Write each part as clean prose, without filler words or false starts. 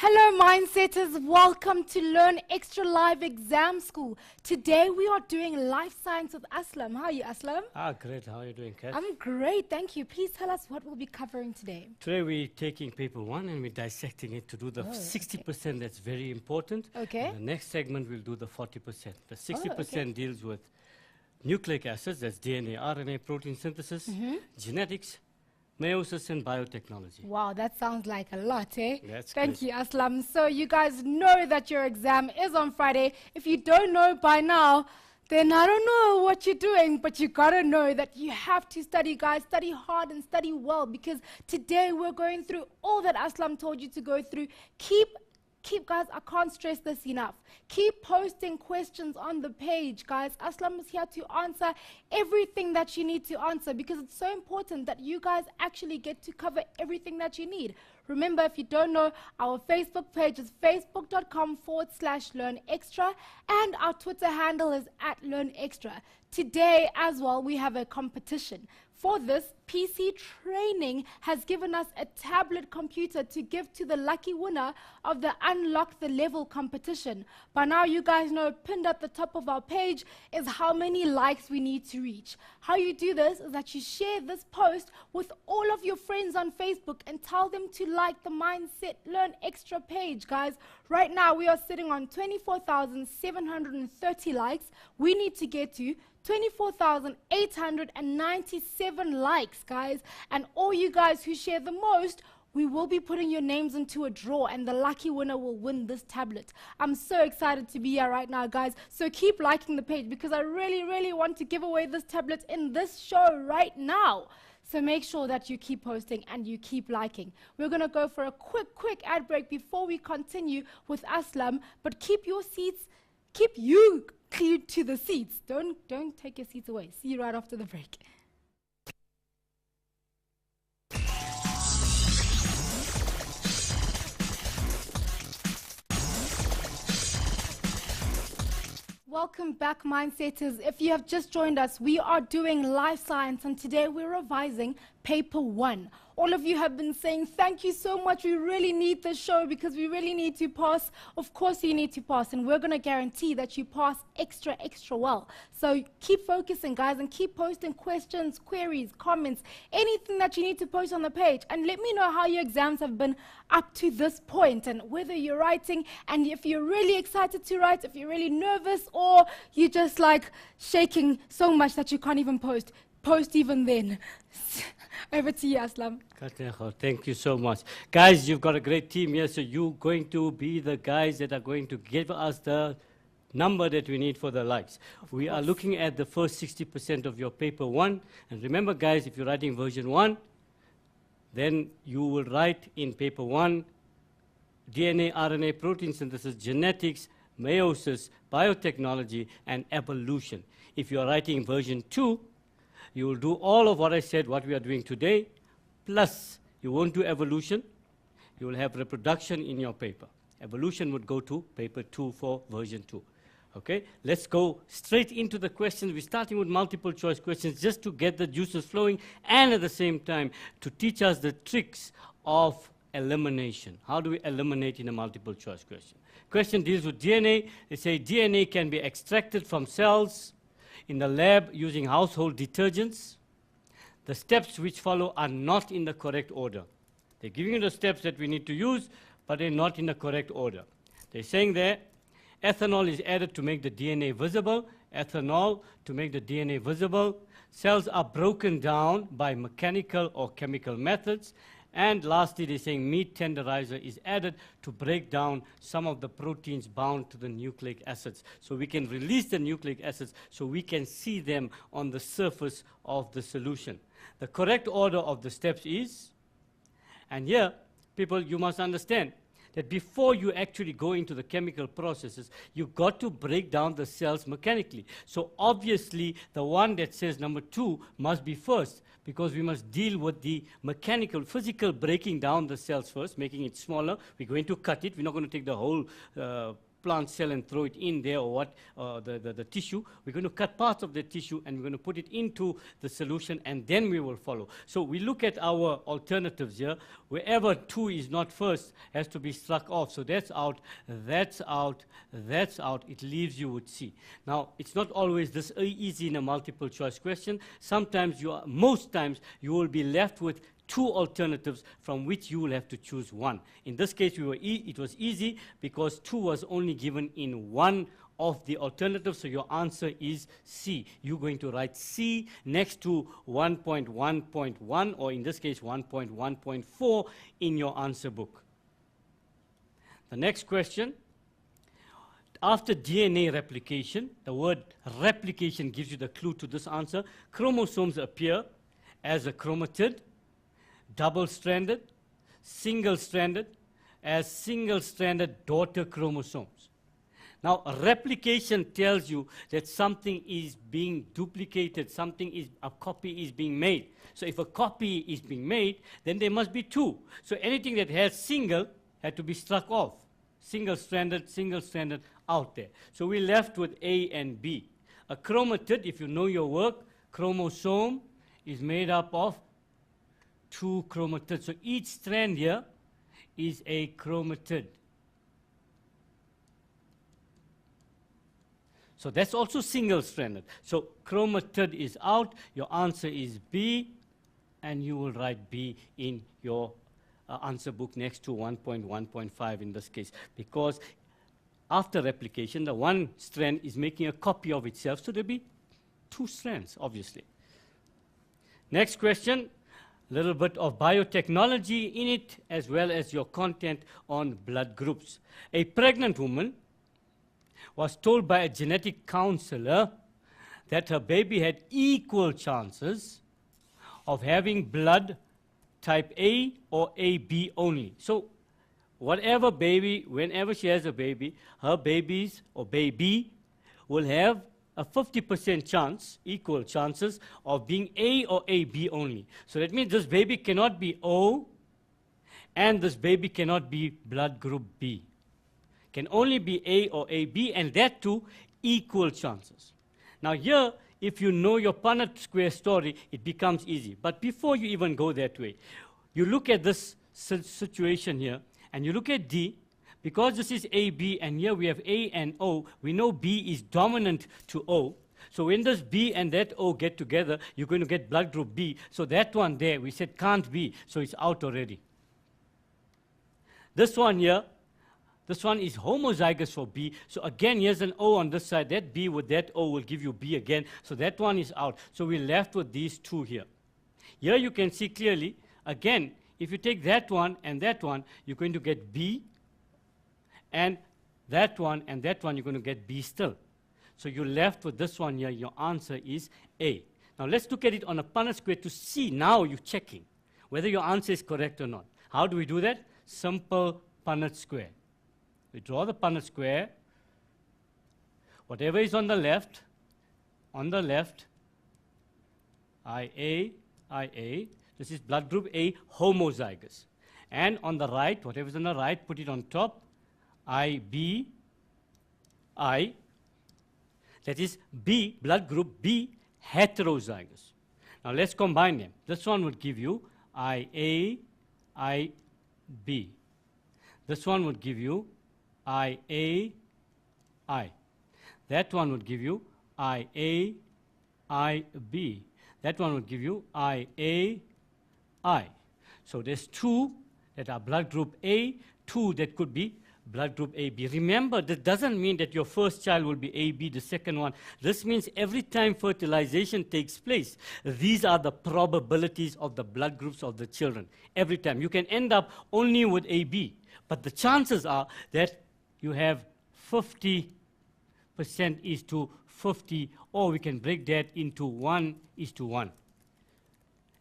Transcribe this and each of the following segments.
Hello Mindsetters, welcome to Learn Extra Live Exam School. Today we are doing life science with Aslam. How are you, Aslam? Great. How are you doing, Kat? I'm great, thank you. Please tell us what we'll be covering today. Today we're taking paper 1 and we're dissecting it to do the 60% that's very important. Okay. And the next segment we'll do the 40%. The 60% deals with nucleic acids, that's DNA, RNA, protein synthesis, genetics, meiosis and biotechnology. Wow, that sounds like a lot, eh? Thank you, Aslam. So you guys know that your exam is on Friday. If you don't know by now, then I don't know what you're doing, but you gotta know that you have to study, guys. Study hard and study well, because today we're going through all that Aslam told you to go through. Keep, guys, I can't stress this enough. Keep posting questions on the page, guys. Aslam is here to answer everything that you need to answer, because it's so important that you guys actually get to cover everything that you need. Remember, if you don't know, our Facebook page is facebook.com/learnextra, and our Twitter handle is @learnextra. Today as well, we have a competition. For this, PC Training has given us a tablet computer to give to the lucky winner of the Unlock the Level competition. By now, you guys know, pinned at the top of our page is how many likes we need to reach. How you do this is that you share this post with all of your friends on Facebook and tell them to like the Mindset Learn Extra page, guys. Right now, we are sitting on 24,730 likes. We need to get to 24,897 likes, guys. And all you guys who share the most, we will be putting your names into a draw, and the lucky winner will win this tablet. I'm so excited to be here right now, guys. So keep liking the page, because I really, really want to give away this tablet in this show right now. So make sure that you keep posting and you keep liking. We're going to go for a quick ad break before we continue with Aslam. But keep your seats, keep you glued to the seats. Don't take your seats away. See you right after the break. Welcome back, Mindsetters. If you have just joined us, we are doing life science, and today we're revising paper 1. All of you have been saying, thank you so much. We really need this show because we really need to pass. Of course you need to pass, and we're going to guarantee that you pass extra well. So keep focusing, guys, and keep posting questions, queries, comments, anything that you need to post on the page. And let me know how your exams have been up to this point, and whether you're writing, and if you're really excited to write, if you're really nervous, or you're just like shaking so much that you can't even post even then. Over to you, Aslam. Thank you so much. Guys, you've got a great team here, so you're going to be the guys that are going to give us the number that we need for the likes. We are looking at the first 60% of your paper 1. And remember, guys, if you're writing version 1, then you will write in paper 1 DNA, RNA, protein synthesis, genetics, meiosis, biotechnology, and evolution. If you are writing version 2, you will do all of what I said, what we are doing today, plus you won't do evolution. You will have reproduction in your paper. Evolution would go to paper 2 for version 2. Okay, let's go straight into the questions. We're starting with multiple choice questions just to get the juices flowing, and at the same time to teach us the tricks of elimination. How do we eliminate in a multiple choice question? Question deals with DNA. They say DNA can be extracted from cells in the lab using household detergents. The steps which follow are not in the correct order. They're giving you the steps that we need to use, but they're not in the correct order. They're saying there, ethanol is added to make the DNA visible. Ethanol to make the DNA visible. Cells are broken down by mechanical or chemical methods. And lastly, they're saying meat tenderizer is added to break down some of the proteins bound to the nucleic acids. So we can release the nucleic acids so we can see them on the surface of the solution. The correct order of the steps is, and here, people, you must understand that before you actually go into the chemical processes, you've got to break down the cells mechanically. So obviously, the one that says number 2 must be first, because we must deal with the mechanical, physical breaking down the cells first, making it smaller. We're going to cut it. We're not going to take the whole plant cell and throw it in there, or what, the tissue. We're going to cut parts of the tissue and we're going to put it into the solution, and then we will follow. So we look at our alternatives here. Wherever 2 is not first, has to be struck off. So that's out, that's out, that's out. It leaves you with C. Now, it's not always this easy in a multiple choice question. Sometimes most times you will be left with 2 alternatives from which you will have to choose one. In this case, it was easy because 2 was only given in one of the alternatives, so your answer is C. You're going to write C next to 1.1.1, or in this case 1.1.4 in your answer book. The next question. After DNA replication, the word replication gives you the clue to this answer. Chromosomes appear as a chromatid, double-stranded, single-stranded, as single-stranded daughter chromosomes. Now, replication tells you that something is being duplicated, a copy is being made. So if a copy is being made, then there must be 2. So anything that has single had to be struck off. Single-stranded out there. So we're left with A and B. A chromatid, if you know your work, chromosome is made up of 2 chromatids. So each strand here is a chromatid. So that's also single-stranded. So chromatid is out. Your answer is B, and you will write B in your answer book next to 1.1.5 in this case, because after replication, the one strand is making a copy of itself, so there'll be 2 strands, obviously. Next question, a little bit of biotechnology in it, as well as your content on blood groups. A pregnant woman was told by a genetic counselor that her baby had equal chances of having blood type A or AB only. So whatever baby, whenever she has a baby, her babies or baby will have a 50% chance, equal chances, of being A or AB only. So that means this baby cannot be O, and this baby cannot be blood group B. Can only be A or AB, and that too, equal chances. Now here, if you know your Punnett square story, it becomes easy. But before you even go that way, you look at this situation here, and you look at D. Because this is AB, and here we have A and O, we know B is dominant to O. So when this B and that O get together, you're going to get blood group B. So that one there, we said can't be, so it's out already. This one here, this one is homozygous for B. So again, here's an O on this side. That B with that O will give you B again. So that one is out. So we're left with these 2 here. Here you can see clearly, again, if you take that one, you're going to get B. And that one, you're going to get B still. So you're left with this one here. Your answer is A. Now let's look at it on a Punnett square to see, now you're checking whether your answer is correct or not. How do we do that? Simple Punnett square. We draw the Punnett square. Whatever is on the left, IA, this is blood group A, homozygous. And on the right, whatever is on the right, put it on top, IB, I, that is B, blood group B, heterozygous. Now let's combine them. This one would give you IA, IB. This one would give you IA, I. That one would give you IA, IB. That one would give you IA, I. So there's 2 that are blood group A, 2 that could be blood group AB. Remember, that doesn't mean that your first child will be AB, the second one. This means every time fertilization takes place, these are the probabilities of the blood groups of the children. Every time. You can end up only with AB, but the chances are that you have 50% is to 50, or we can break that into 1:1.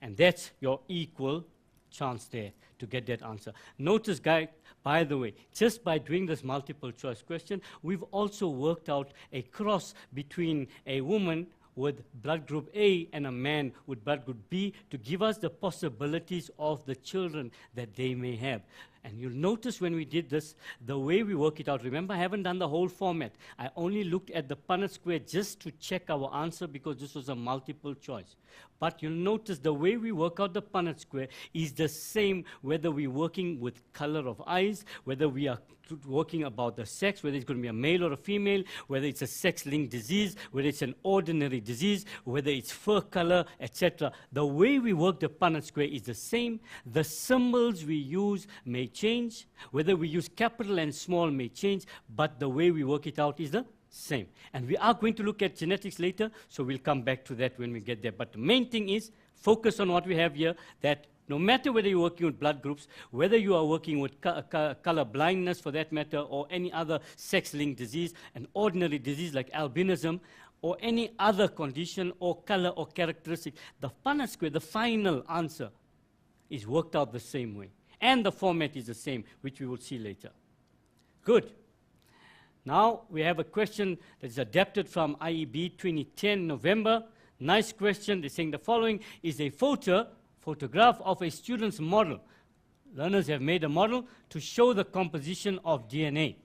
And that's your equal chance there to get that answer. Notice, guys, by the way, just by doing this multiple choice question, we've also worked out a cross between a woman with blood group A and a man with blood group B to give us the possibilities of the children that they may have. And you'll notice when we did this, the way we work it out. Remember, I haven't done the whole format. I only looked at the Punnett square just to check our answer because this was a multiple choice. But you'll notice the way we work out the Punnett square is the same whether we're working with color of eyes, whether we are working about the sex, whether it's going to be a male or a female, whether it's a sex-linked disease, whether it's an ordinary disease, whether it's fur color, etc. The way we work the Punnett square is the same. The symbols we use may change. Whether we use capital and small may change, but the way we work it out is the same. And we are going to look at genetics later, so we'll come back to that when we get there. But the main thing is focus on what we have here, that no matter whether you're working with blood groups, whether you are working with color blindness for that matter, or any other sex-linked disease, an ordinary disease like albinism, or any other condition or color or characteristic, the Punnett square, the final answer, is worked out the same way. And the format is the same, which we will see later. Good. Now we have a question that is adapted from IEB 2010 November. Nice question. They're saying the following is a photograph of a student's model. Learners have made a model to show the composition of DNA.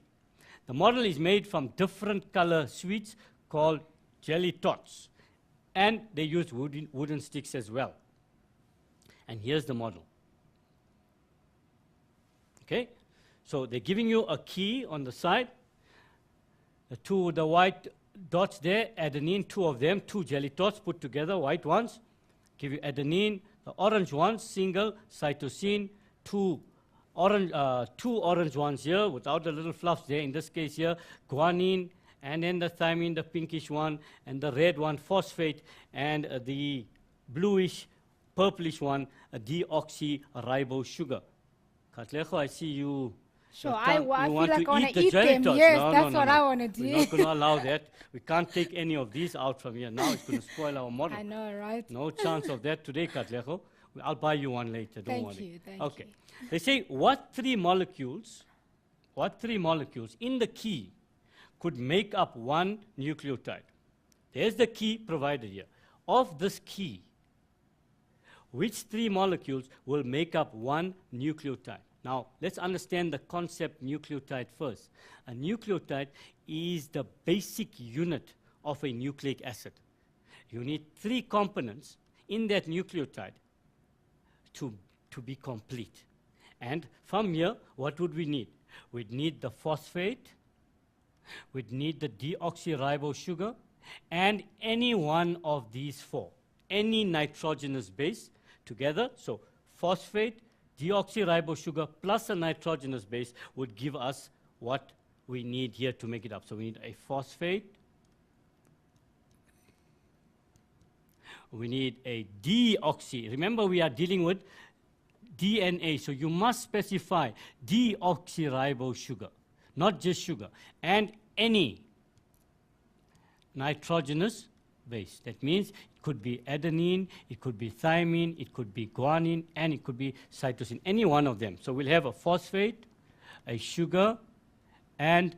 The model is made from different color sweets called jelly tots. And they use wooden sticks as well. And here's the model. Okay? So they're giving you a key on the side. The white dots there, adenine, 2 of them, 2 jelly tots put together, white ones. Give you adenine. The orange ones, single, cytosine, 2 orange ones here without the little fluffs there. In this case here, guanine, and then the thymine, the pinkish one, and the red one, phosphate, and the bluish, purplish one, a deoxyribose sugar. Katlejo, I see you. Sure, I feel like I want to eat eat them. Yes, that's what I want to do. We're not going to allow that. We can't take any of these out from here. Now it's going to spoil our model. I know, right? No chance of that today, Katlejo. I'll buy you one later, don't worry. Thank you, thank okay. you. They say, what three molecules in the key could make up one nucleotide? There's the key provided here. Of this key, which 3 molecules will make up one nucleotide? Now, let's understand the concept nucleotide first. A nucleotide is the basic unit of a nucleic acid. You need 3 components in that nucleotide to be complete. And from here, what would we need? We'd need the phosphate, we'd need the deoxyribose sugar, and any one of these 4, any nitrogenous base together. So phosphate, deoxyribose sugar plus a nitrogenous base would give us what we need here to make it up. So we need a phosphate, we need a deoxy. Remember, we are dealing with DNA, so you must specify deoxyribose sugar, not just sugar, and any nitrogenous base. That means it could be adenine, it could be thymine, it could be guanine, and it could be cytosine, any one of them. So we'll have a phosphate, a sugar, and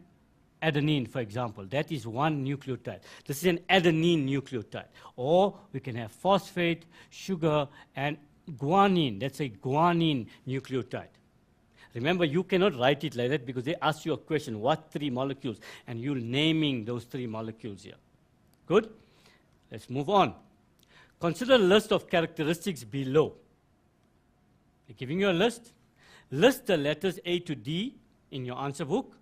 adenine, for example. That is one nucleotide. This is an adenine nucleotide. Or we can have phosphate, sugar, and guanine. That's a guanine nucleotide. Remember, you cannot write it like that because they ask you a question, what 3 molecules? And you're naming those 3 molecules here. Good? Let's move on. Consider a list of characteristics below. They're giving you a list. List the letters A to D in your answer book.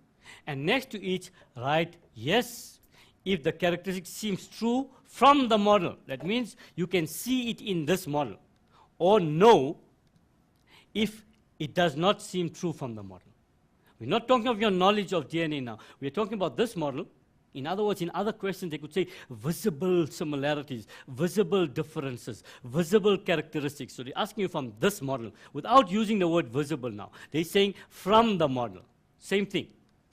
And next to each, write yes if the characteristic seems true from the model. That means you can see it in this model. Or no if it does not seem true from the model. We're not talking of your knowledge of DNA now. We're talking about this model. In other words, in other questions, they could say visible similarities, visible differences, visible characteristics. So they're asking you from this model without using the word visible now. They're saying from the model. Same thing.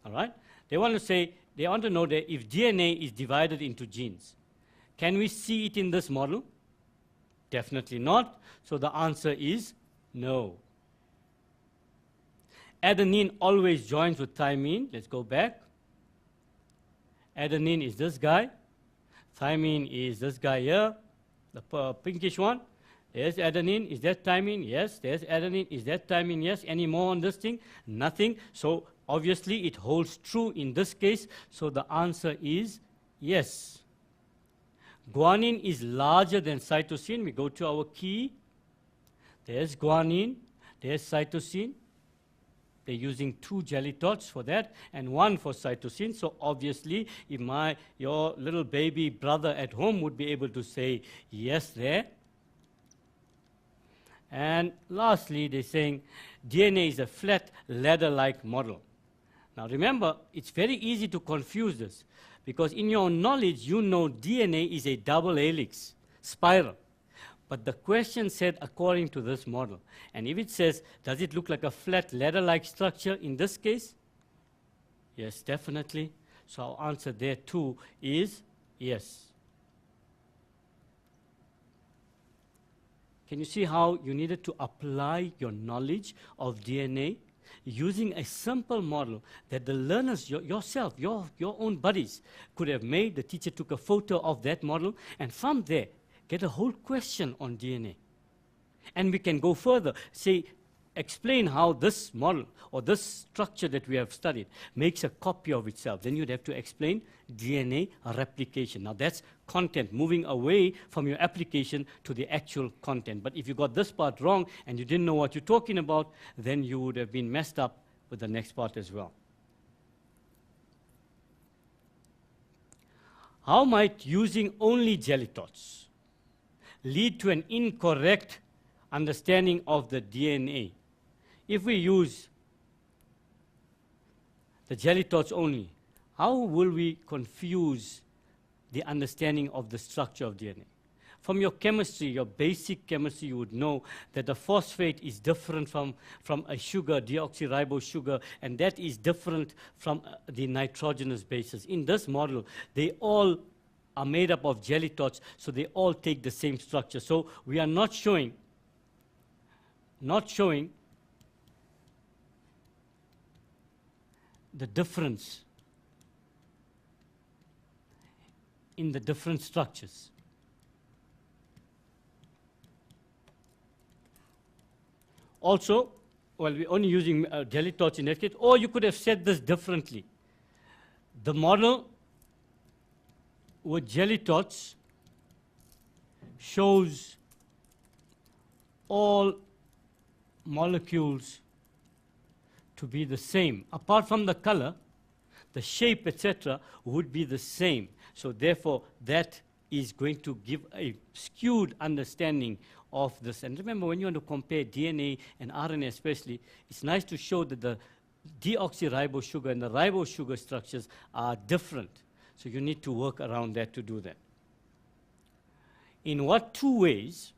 All right? They want to know that if DNA is divided into genes, can we see it in this model? Definitely not. So the answer is no. Adenine always joins with thymine. Let's go back. Adenine is this guy. Thymine is this guy here, the pinkish one. There's adenine. Is that thymine? Yes. There's adenine. Is that thymine? Yes. Any more on this thing? Nothing. So obviously it holds true in this case. So the answer is yes. Guanine is larger than cytosine. We go to our key. There's guanine. There's cytosine. They're using 2 jelly tots for that and 1 for cytosine. So obviously, if your little baby brother at home would be able to say yes there. And lastly, they're saying DNA is a flat ladder-like model. Now remember, it's very easy to confuse this because in your knowledge, you know DNA is a double helix spiral. But the question said according to this model. And if it says, does it look like a flat ladder-like structure in this case? Yes, definitely. So our answer there too is yes. Can you see how you needed to apply your knowledge of DNA using a simple model that the learners, yourself, your own buddies could have made? The teacher took a photo of that model, and from there, get a whole question on DNA. And we can go further, say, explain how this model or this structure that we have studied makes a copy of itself. Then you'd have to explain DNA replication. Now that's content, moving away from your application to the actual content. But if you got this part wrong and you didn't know what you're talking about, then you would have been messed up with the next part as well. How might using only jelly tots lead to an incorrect understanding of the DNA? If we use the jelly tots only, how will we confuse the understanding of the structure of DNA? From your chemistry, your basic chemistry, you would know that the phosphate is different from a sugar, deoxyribose sugar, and that is different from the nitrogenous bases. In this model, they all are made up of jelly tots, so they all take the same structure. So we are not showing the difference in the different structures. Also, well, we're only using jelly tots in that case, or you could have said this differently. The model with jelly tots shows all molecules to be the same. Apart from the color, the shape, etc., would be the same. So therefore, that is going to give a skewed understanding of this. And remember, when you want to compare DNA and RNA especially, it's nice to show that the deoxyribose sugar and the ribose sugar structures are different. So you need to work around that to do that. In what 2 ways,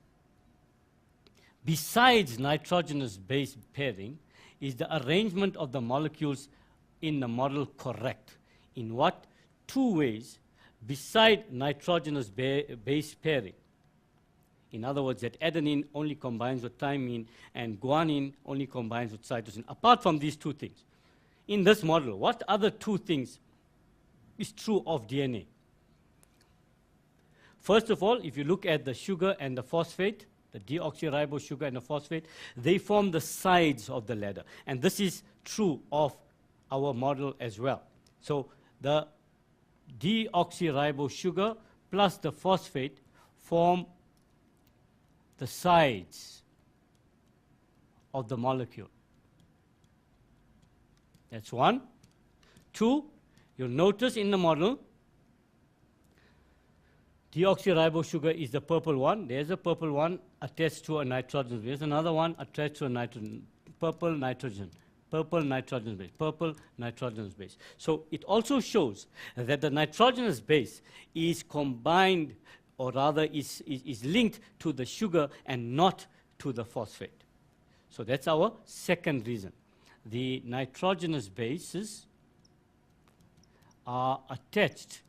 besides nitrogenous base pairing, is the arrangement of the molecules in the model correct? In what 2 ways, beside nitrogenous base pairing? In other words, that adenine only combines with thymine and guanine only combines with cytosine. Apart from these 2 things, in this model, what other 2 things is true of DNA? First of all, if you look at the sugar and the phosphate, the deoxyribose sugar and the phosphate, they form the sides of the ladder. And this is true of our model as well. So the deoxyribose sugar plus the phosphate form the sides of the molecule. That's 1. 2, you'll notice in the model, deoxyribose sugar is the purple one. There's a purple one attached to a nitrogen base. There's another one attached to a nitrogen, purple nitrogen base, purple nitrogenous base. So it also shows that the nitrogenous base is combined, or rather is linked to the sugar and not to the phosphate. So that's our second reason. The nitrogenous bases are attached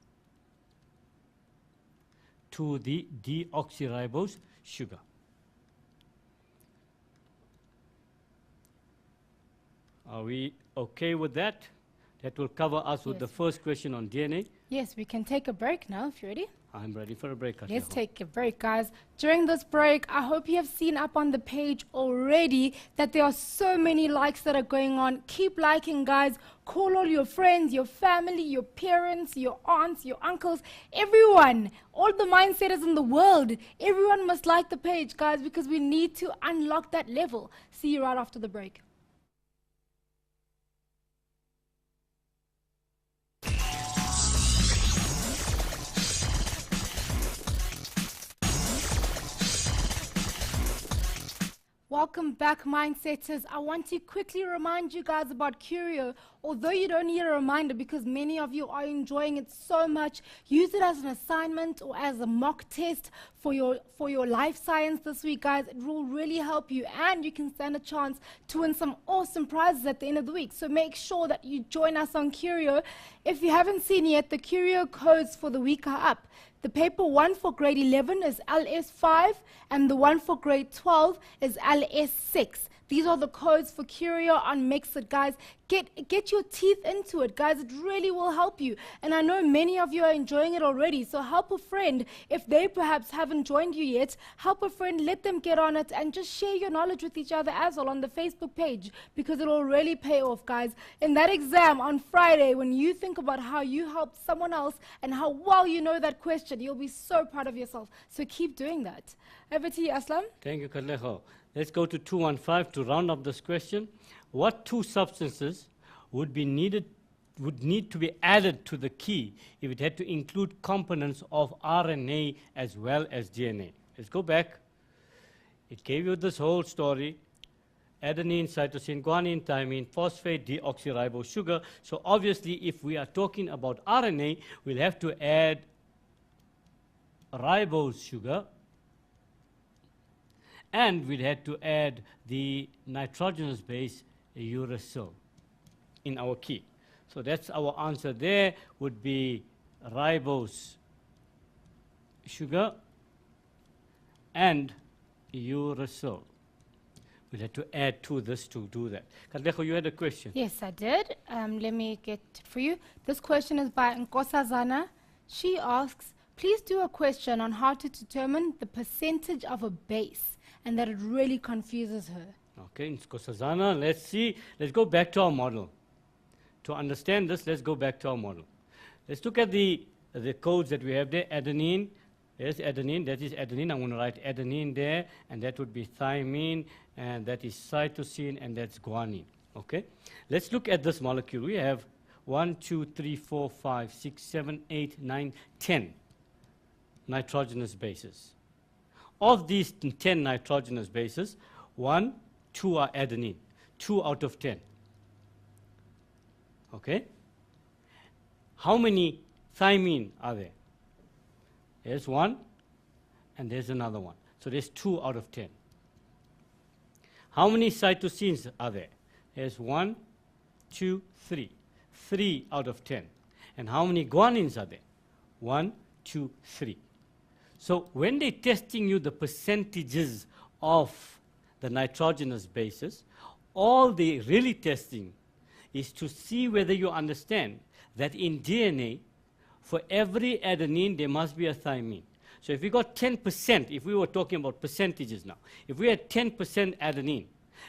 to the deoxyribose sugar. Are we okay with that? That will cover us with the first question on DNA. Yes, we can take a break now if you're ready. I'm ready for a break. Let's Katlego. take a break, guys. During this break, I hope you have seen up on the page already that there are so many likes that are going on. Keep liking, guys. Call all your friends, your family, your parents, your aunts, your uncles, everyone, all the mindsetters in the world. Everyone must like the page, guys, because we need to unlock that level. See you right after the break. Welcome back, Mindsetters. I want to quickly remind you guys about Curio. Although you don't need a reminder because many of you are enjoying it so much, use it as an assignment or as a mock test for your life science this week, guys. It will really help you, and you can stand a chance to win some awesome prizes at the end of the week. So make sure that you join us on Curio. If you haven't seen yet, the Curio codes for the week are up. The paper 1 for grade 11 is LS5, and the one for grade 12 is LS6. These are the codes for Curio on Mixit, guys. Get your teeth into it, guys. It really will help you. And I know many of you are enjoying it already, so help a friend. If they perhaps haven't joined you yet, help a friend, let them get on it, and just share your knowledge with each other as well on the Facebook page, because it will really pay off, guys. In that exam on Friday, when you think about how you helped someone else and how well you know that question, you'll be so proud of yourself. So keep doing that. Over to you, Aslam. Thank you, Katlego. Let's go to 215 to round up this question. What two substances would need to be added to the key if it had to include components of RNA as well as DNA? Let's go back. It gave you this whole story. Adenine, cytosine, guanine, thymine, phosphate, deoxyribose sugar. So obviously, if we are talking about RNA, we'll have to add ribose sugar, and we'd had to add the nitrogenous base uracil in our key. So that's our answer there, would be ribose sugar and uracil. We had to add to this to do that. Katlego, you had a question. Yes, I did. Let me get it for you. This question is by Nkosazana. She asks, please do a question on how to determine the percentage of a base, and that it really confuses her. Okay, Nkosazana, let's see. Let's go back to our model. To understand this, let's go back to our model. Let's look at the codes that we have there. Adenine, there's adenine, that is adenine. I'm going to write adenine there, and that would be thymine, and that is cytosine, and that's guanine. Okay? Let's look at this molecule. We have 1, 2, 3, 4, 5, 6, 7, 8, 9, 10 nitrogenous bases. Of these 10 nitrogenous bases, 1, 2 are adenine, 2 out of 10. Okay? How many thymine are there? There's 1, and there's another one. So there's 2 out of 10. How many cytosines are there? There's 1, 2, 3. 3 out of 10. And how many guanines are there? 1, 2, 3. So when they're testing you the percentages of the nitrogenous bases, all they're really testing is to see whether you understand that in DNA, for every adenine, there must be a thymine. So if we got 10%, if we were talking about percentages now, if we had 10% adenine,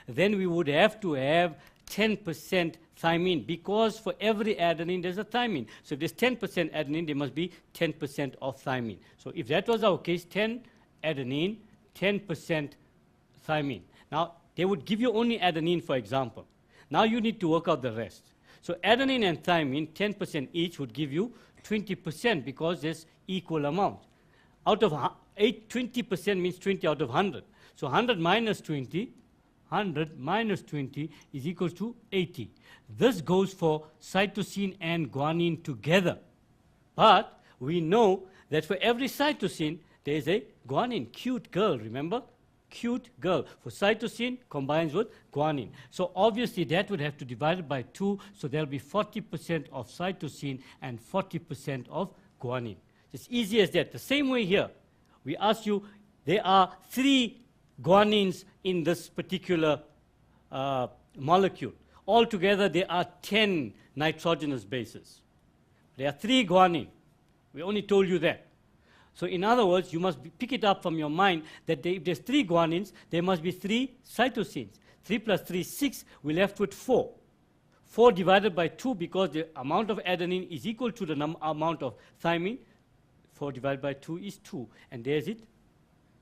then we would have to have 10% thymine, because for every adenine there's a thymine. So if there's 10% adenine, there must be 10% of thymine. So if that was our case, 10 adenine, 10% thymine. Now, they would give you only adenine, for example. Now you need to work out the rest. So adenine and thymine, 10% each, would give you 20%, because there's equal amount. Out of 20% means 20 out of 100. So 100 minus 20, 100 minus 20 is equal to 80. This goes for cytosine and guanine together. But we know that for every cytosine, there is a guanine. Cute girl, remember? Cute girl. For cytosine, combines with guanine. So obviously, that would have to divide it by 2, so there will be 40% of cytosine and 40% of guanine. It's easy as that. The same way here, we ask you, there are 3 guanines in this particular molecule. Altogether, there are 10 nitrogenous bases. There are 3 guanine. We only told you that. So in other words, you must pick it up from your mind that if there's 3 guanines, there must be 3 cytosines. 3 plus 3 is 6. We're left with 4. 4 divided by 2, because the amount of adenine is equal to the amount of thymine. 4 divided by 2 is 2. And there's it.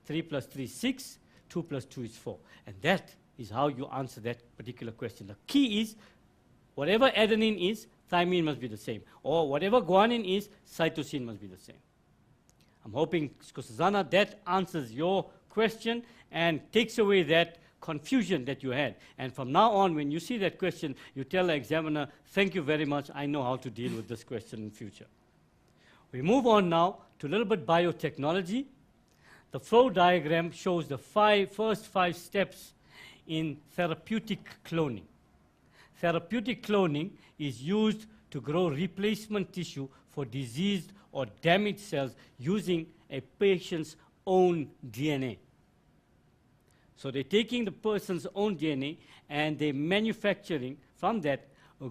3 plus 3 is 6. 2 plus 2 is 4. And that is how you answer that particular question. The key is, whatever adenine is, thymine must be the same. Or whatever guanine is, cytosine must be the same. I'm hoping, Susanna, that answers your question and takes away that confusion that you had. And from now on, when you see that question, you tell the examiner, thank you very much, I know how to deal with this question in future. We move on now to a little bit biotechnology. The flow diagram shows the first 5 steps in therapeutic cloning. Therapeutic cloning is used to grow replacement tissue for diseased or damaged cells using a patient's own DNA. So they're taking the person's own DNA and they're manufacturing from that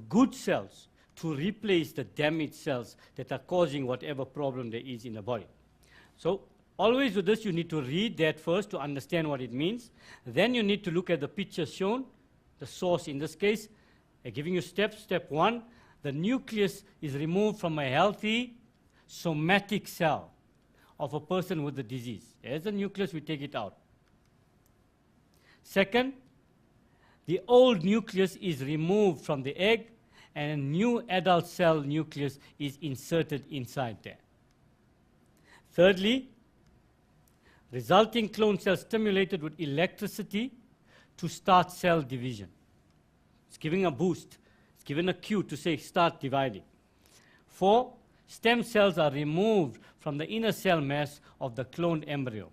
good cells to replace the damaged cells that are causing whatever problem there is in the body. So always with this, you need to read that first to understand what it means. Then you need to look at the picture shown, the source in this case. They're giving you steps. Step 1, the nucleus is removed from a healthy somatic cell of a person with the disease. There's the nucleus, we take it out. Second, the old nucleus is removed from the egg and a new adult cell nucleus is inserted inside there. Thirdly, resulting clone cells stimulated with electricity to start cell division. It's giving a boost. It's giving a cue to say start dividing. 4, stem cells are removed from the inner cell mass of the cloned embryo.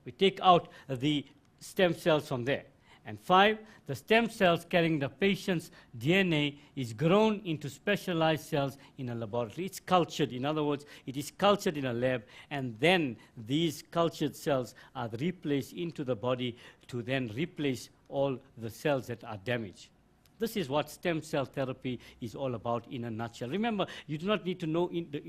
We take out the stem cells from there. And 5, the stem cells carrying the patient's DNA is grown into specialized cells in a laboratory. It's cultured. In other words, it is cultured in a lab, and then these cultured cells are replaced into the body to then replace all the cells that are damaged. This is what stem cell therapy is all about in a nutshell. Remember, you do not need to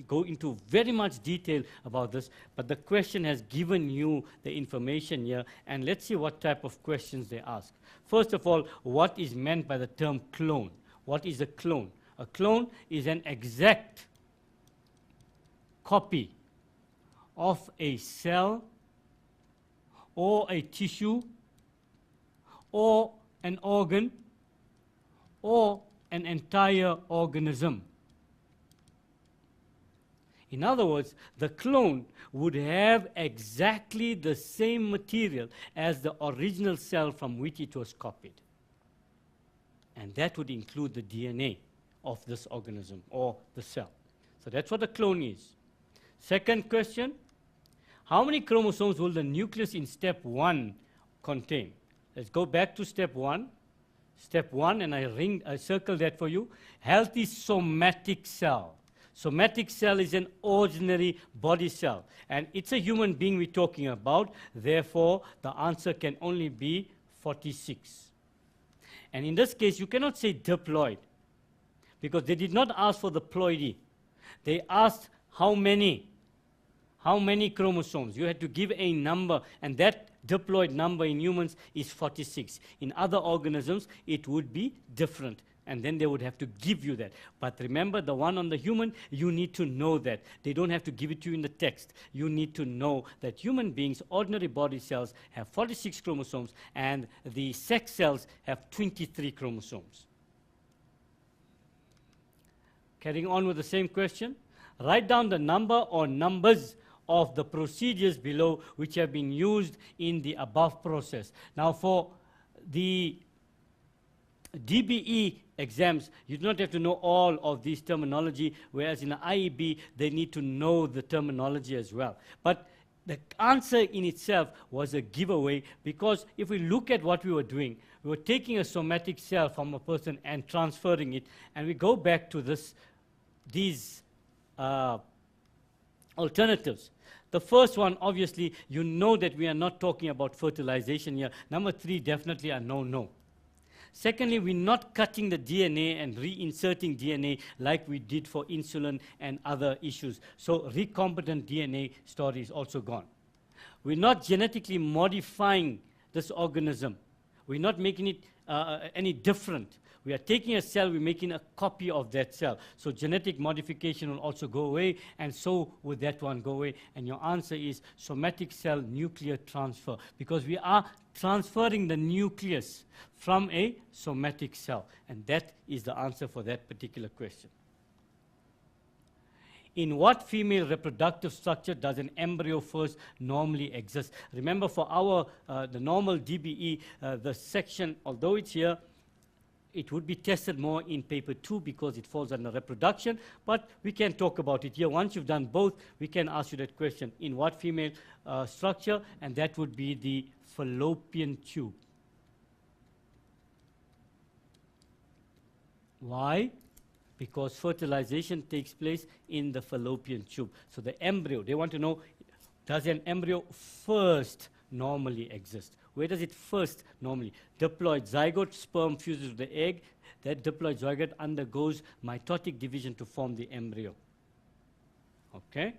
go into very much detail about this, but the question has given you the information here, and let's see what type of questions they ask. First of all, what is meant by the term clone? What is a clone? A clone is an exact copy of a cell or a tissue or an organ or an entire organism. In other words, the clone would have exactly the same material as the original cell from which it was copied. And that would include the DNA of this organism or the cell. So that's what a clone is. Second question, how many chromosomes will the nucleus in step 1 contain? Let's go back to step 1. Step 1, and I circle that for you. Healthy somatic cell. Somatic cell is an ordinary body cell, and it's a human being we're talking about. Therefore, the answer can only be 46. And in this case, you cannot say diploid, because they did not ask for the ploidy. They asked how many chromosomes. You had to give a number, and that diploid number in humans is 46. In other organisms, it would be different, and then they would have to give you that. But remember, the one on the human, you need to know that. They don't have to give it to you in the text. You need to know that human beings, ordinary body cells, have 46 chromosomes, and the sex cells have 23 chromosomes. Carrying on with the same question, write down the number or numbers of the procedures below which have been used in the above process. Now, for the DBE exams, you do not have to know all of these terminology, whereas in the IEB, they need to know the terminology as well. But the answer in itself was a giveaway, because if we look at what we were doing, we were taking a somatic cell from a person and transferring it, and we go back to these alternatives. The first one, obviously, you know that we are not talking about fertilization here. Number 3, definitely a no-no. Secondly, we're not cutting the DNA and reinserting DNA like we did for insulin and other issues. So recombinant DNA story is also gone. We're not genetically modifying this organism. We're not making it any different. We are taking a cell, we're making a copy of that cell. So genetic modification will also go away, and so will that one go away. And your answer is somatic cell nuclear transfer, because we are transferring the nucleus from a somatic cell. And that is the answer for that particular question. In what female reproductive structure does an embryo first normally exist? Remember, for our the normal DBE, the section, although it's here, it would be tested more in paper 2 because it falls under reproduction, but we can talk about it here. Once you've done both, we can ask you that question. In what female structure? And that would be the fallopian tube. Why? Because fertilization takes place in the fallopian tube. So the embryo, they want to know, does an embryo first normally exist? Where does it first normally? Diploid zygote, sperm fuses with the egg. That diploid zygote undergoes mitotic division to form the embryo. Okay?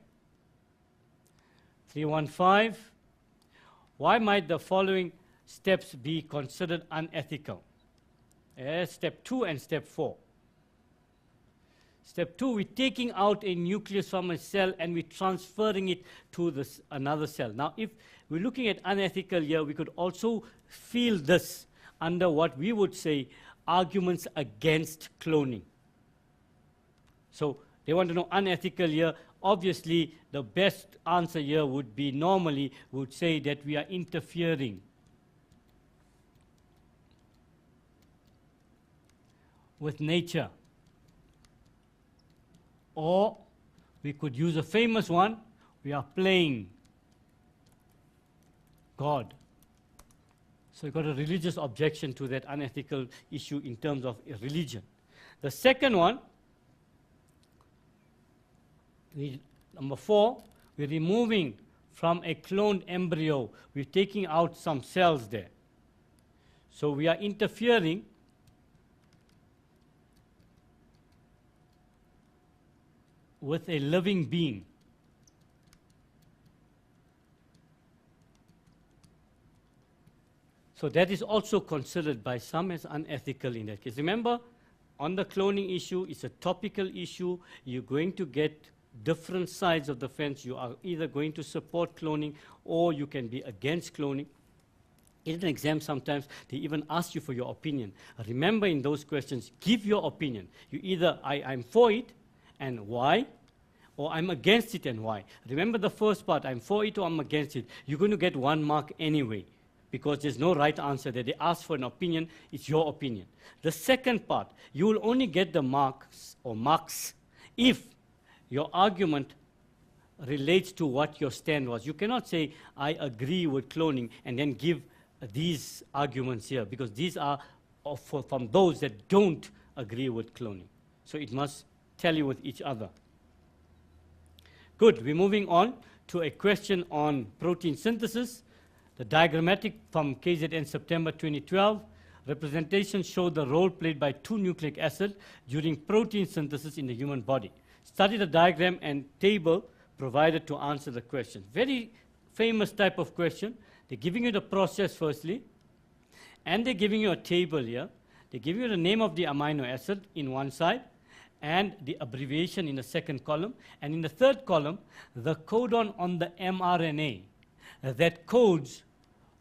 315. Why might the following steps be considered unethical? Step 2 and step 4. Step 2, we're taking out a nucleus from a cell and we're transferring it to another cell. Now, if we're looking at unethical here, we could also feel this under what we would say arguments against cloning. So they want to know unethical here. Obviously, the best answer here would be normally would say that we are interfering with nature. Or we could use a famous one, we are playing God. So you've got a religious objection to that unethical issue in terms of religion. The second one, number 4, we're removing from a cloned embryo, we're taking out some cells there. So we are interfering with a living being. So that is also considered by some as unethical in that case. Remember, on the cloning issue, it's a topical issue. You're going to get different sides of the fence. You are either going to support cloning or you can be against cloning. In an exam, sometimes they even ask you for your opinion. Remember, in those questions, give your opinion. You either, I'm for it, and why? Or I'm against it and why. Remember the first part, I'm for it or I'm against it. You're going to get 1 mark anyway, because there's no right answer there. They ask for an opinion, it's your opinion. The second part, you will only get the marks if your argument relates to what your stand was. You cannot say, I agree with cloning, and then give these arguments here, because these are from those that don't agree with cloning. So it must tell you with each other. Good, we're moving on to a question on protein synthesis. The diagrammatic from KZN September 2012. Representations show the role played by 2 nucleic acids during protein synthesis in the human body. Study the diagram and table provided to answer the question. Very famous type of question. They're giving you the process firstly, and they're giving you a table here. They give you the name of the amino acid in one side, and the abbreviation in the second column. And in the third column, the codon on the mRNA that codes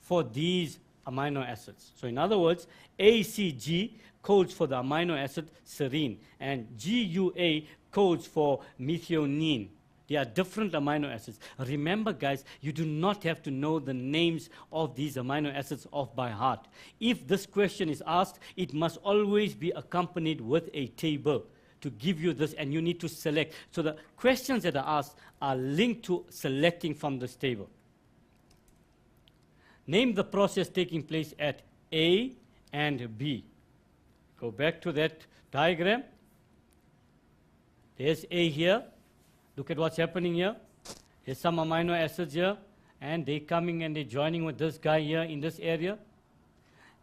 for these amino acids. So in other words, ACG codes for the amino acid serine, and GUA codes for methionine. They are different amino acids. Remember, guys, you do not have to know the names of these amino acids off by heart. If this question is asked, it must always be accompanied with a table to give you this, and you need to select. So the questions that are asked are linked to selecting from this table. Name the process taking place at A and B. Go back to that diagram. There's A here. Look at what's happening here. There's some amino acids here, and they're coming and they're joining with this guy here in this area.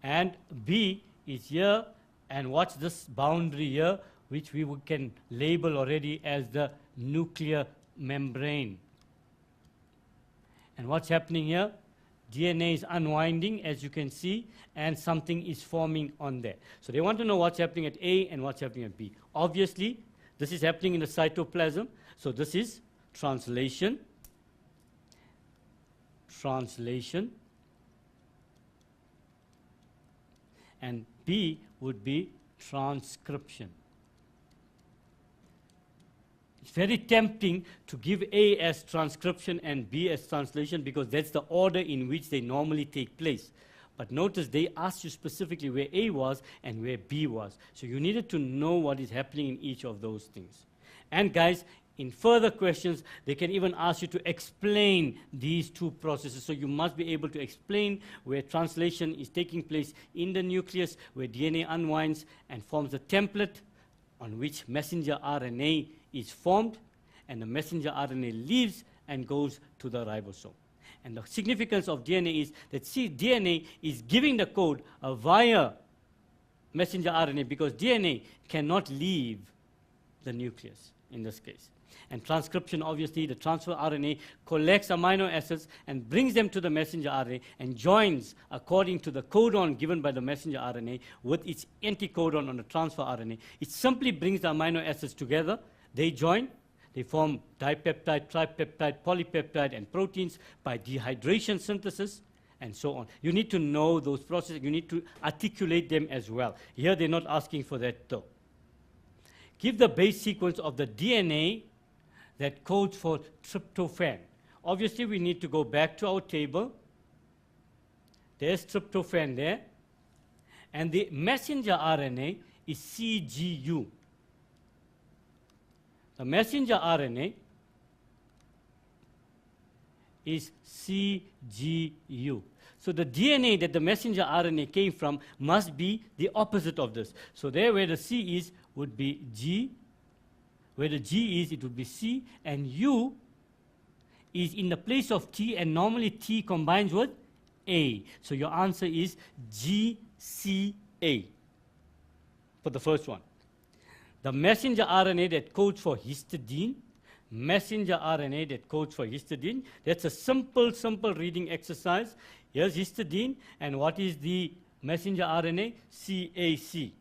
And B is here, and what's this boundary here, which we can label already as the nuclear membrane. And what's happening here? DNA is unwinding, as you can see, and something is forming on there. So they want to know what's happening at A and what's happening at B. Obviously, this is happening in the cytoplasm, so this is translation, and B would be transcription. It's very tempting to give A as transcription and B as translation because that's the order in which they normally take place. But notice they asked you specifically where A was and where B was. So you needed to know what is happening in each of those things. And guys, in further questions, they can even ask you to explain these two processes. So you must be able to explain where translation is taking place in the nucleus, where DNA unwinds and forms a template on which messenger RNA is formed, and the messenger RNA leaves and goes to the ribosome. And the significance of DNA is that DNA is giving the code via messenger RNA because DNA cannot leave the nucleus in this case. And transcription, obviously, the transfer RNA collects amino acids and brings them to the messenger RNA and joins according to the codon given by the messenger RNA with its anticodon on the transfer RNA. It simply brings the amino acids together. They join. They form dipeptide, tripeptide, polypeptide, and proteins by dehydration synthesis, and so on. You need to know those processes. You need to articulate them as well. Here, they're not asking for that, though. Give the base sequence of the DNA that codes for tryptophan. Obviously, we need to go back to our table. There's tryptophan there. And the messenger RNA is CGU. The messenger RNA is CGU. So the DNA that the messenger RNA came from must be the opposite of this. So there where the C is would be G. Where the G is, it would be C. And U is in the place of T, and normally T combines with A. So your answer is GCA for the first one. The messenger RNA that codes for histidine, that's a simple reading exercise. Here's histidine, and what is the messenger RNA? CAC.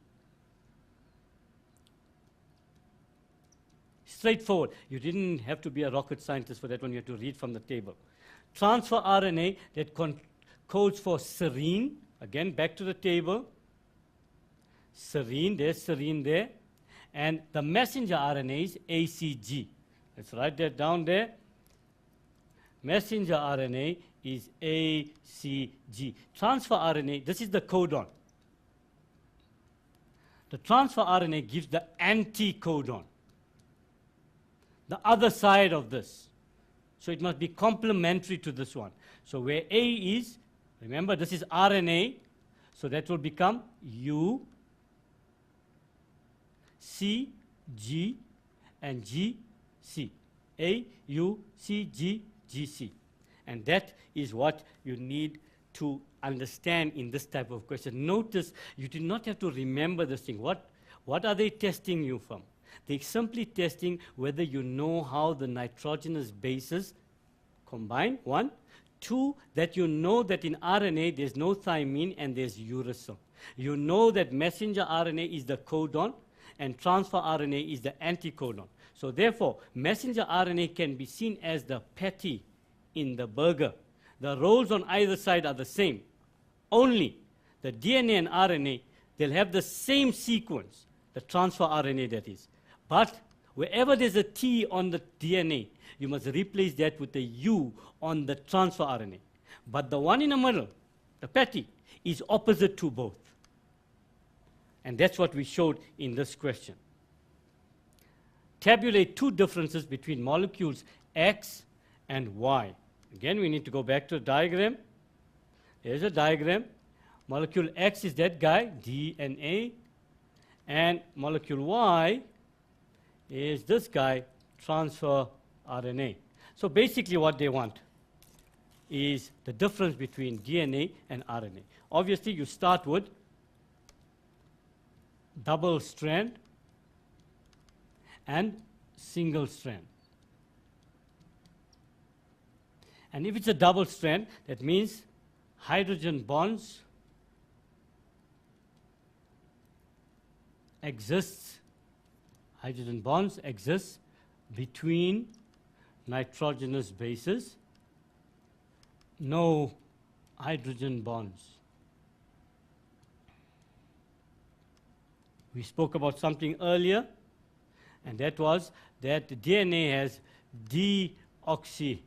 Straightforward. You didn't have to be a rocket scientist for that one. You have to read from the table. Transfer RNA that codes for serine. Again, back to the table. Serine, there's serine there. And the messenger RNA is ACG. Let's write that down there. Messenger RNA is ACG. Transfer RNA, this is the codon. The transfer RNA gives the anticodon, the other side of this. So it must be complementary to this one. So where A is, remember this is RNA, so that will become U, C, G, and G, C. A, U, C, G, G, C. And that is what you need to understand in this type of question. Notice you do not have to remember this thing. What are they testing you from? They're simply testing whether you know how the nitrogenous bases combine, one. Two, that you know that in RNA there's no thymine and there's uracil. You know that messenger RNA is the codon and transfer RNA is the anticodon. So therefore, messenger RNA can be seen as the patty in the burger. The rolls on either side are the same. Only the DNA and RNA, they'll have the same sequence, the transfer RNA that is. But wherever there's a T on the DNA, you must replace that with a U on the transfer RNA. But the one in the middle, the patty, is opposite to both. And that's what we showed in this question. Tabulate two differences between molecules X and Y. Again, we need to go back to the diagram. There's a diagram. Molecule X is that guy, DNA. And molecule Y is this guy, transfer RNA. So basically what they want is the difference between DNA and RNA. Obviously, you start with double strand and single strand. And if it's a double strand, that means hydrogen bonds exist between nitrogenous bases, no hydrogen bonds. We spoke about something earlier, and that was that the DNA has deoxyribose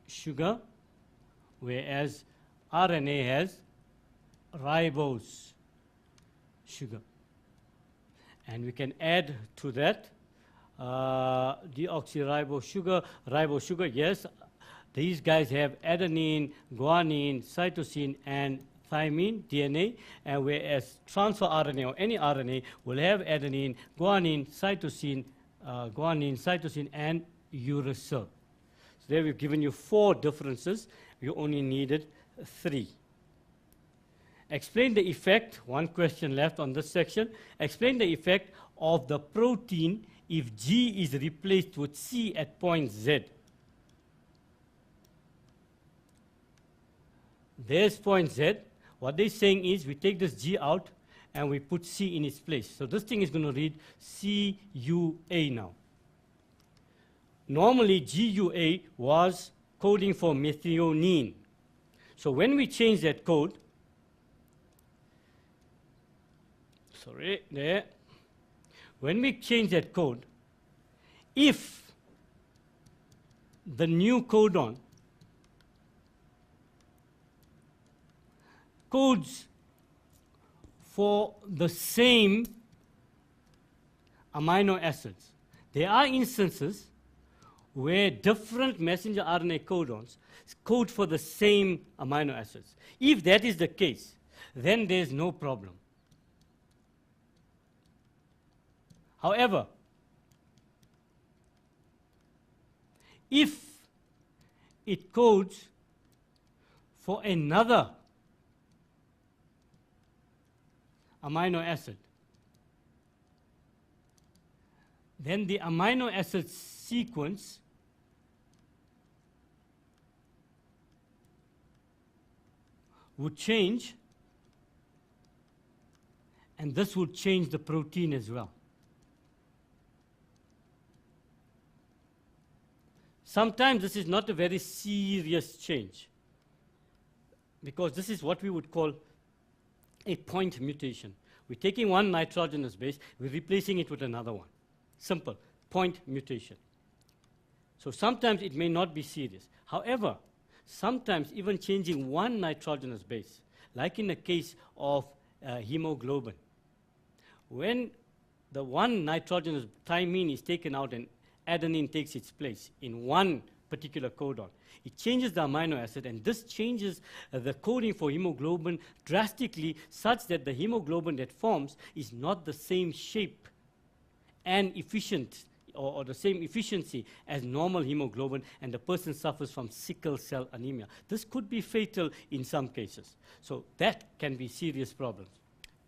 sugar, whereas RNA has ribose sugar. And we can add to that deoxyribose sugar, yes. These guys have adenine, guanine, cytosine, and thymine, DNA, and whereas transfer RNA or any RNA will have adenine, guanine, cytosine, and uracil. So there we've given you 4 differences. You only needed 3. Explain the effect, one question left on this section. Explain the effect of the protein if G is replaced with C at point Z. There's point Z. What they're saying is we take this G out and we put C in its place. So this thing is going to read CUA now. Normally GUA was coding for methionine. So when we change that code, when we change that code, if the new codon codes for the same amino acids, there are instances where different messenger RNA codons code for the same amino acids. If that is the case, then there's no problem. However, if it codes for another amino acid, then the amino acid sequence would change, and this would change the protein as well. Sometimes this is not a very serious change, because this is what we would call a point mutation. We're taking one nitrogenous base, we're replacing it with another one. Simple, point mutation. So sometimes it may not be serious. However, sometimes even changing one nitrogenous base, like in the case of hemoglobin, when the one nitrogenous thymine is taken out and adenine takes its place in one particular codon, it changes the amino acid, and this changes the coding for hemoglobin drastically, such that the hemoglobin that forms is not the same shape and efficient or the same efficiency as normal hemoglobin, and the person suffers from sickle cell anemia. This could be fatal in some cases. So that can be serious problems.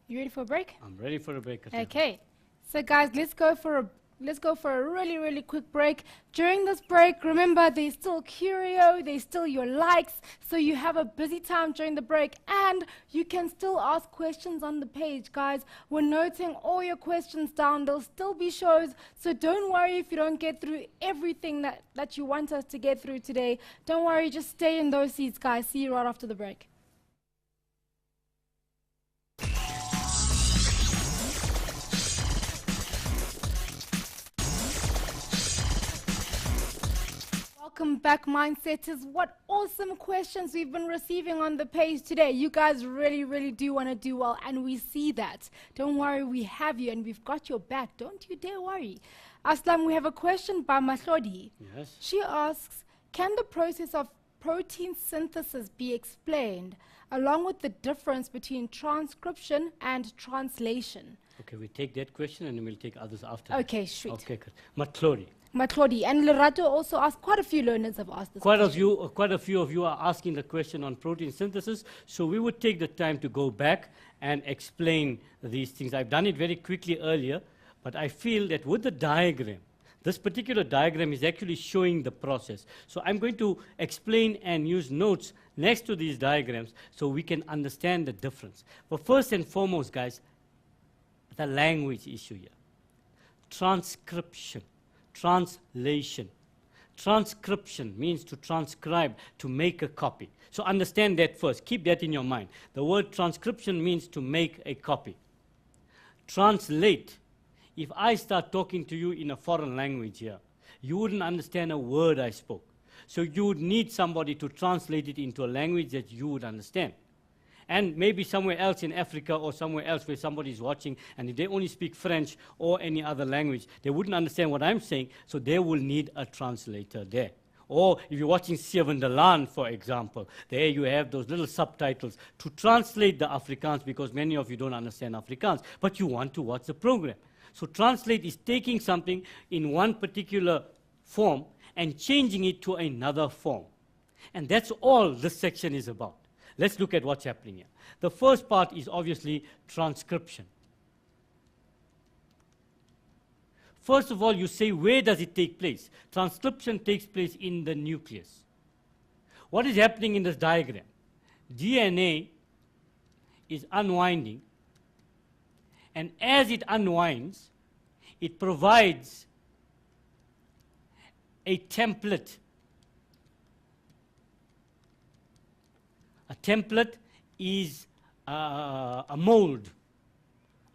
You ready for a break? I'm ready for a break. Okay. So guys, let's go for a really, really quick break. During this break, remember, there's still Curio, there's still your likes, so you have a busy time during the break, and you can still ask questions on the page, guys. We're noting all your questions down. There'll still be shows, so don't worry if you don't get through everything that you want us to get through today. Don't worry, just stay in those seats, guys. See you right after the break. Welcome back, Mindsetters. What awesome questions we've been receiving on the page today. You guys really, really do want to do well, and we see that. Don't worry, we have you, and we've got your back. Don't you dare worry. Aslam, we have a question by Mahlodi. Yes. She asks, can the process of protein synthesis be explained, along with the difference between transcription and translation? Okay, we take that question, and then we'll take others after. Okay, sweet. Okay, good. Mahlodi. Matlodi. And Lerato also asked, quite a few learners have asked this Quite question. a few of you are asking the question on protein synthesis, so we would take the time to go back and explain these things. I've done it very quickly earlier, but I feel that with the diagram, this particular diagram is actually showing the process. So I'm going to explain and use notes next to these diagrams so we can understand the difference. But first and foremost, guys, the language issue here. Transcription, translation. Transcription means to transcribe, to make a copy. So understand that first. Keep that in your mind. The word transcription means to make a copy. Translate. If I start talking to you in a foreign language here, you wouldn't understand a word I spoke. So you would need somebody to translate it into a language that you would understand. And maybe somewhere else in Africa or somewhere else where somebody is watching, and if they only speak French or any other language, they wouldn't understand what I'm saying, so they will need a translator there. Or if you're watching Sievendelaan, for example, there you have those little subtitles to translate the Afrikaans, because many of you don't understand Afrikaans, but you want to watch the program. So translate is taking something in one particular form and changing it to another form. And that's all this section is about. Let's look at what's happening here. The first part is obviously transcription. First of all, you say, where does it take place? Transcription takes place in the nucleus. What is happening in this diagram? DNA is unwinding, and as it unwinds, it provides a template. A template is a mold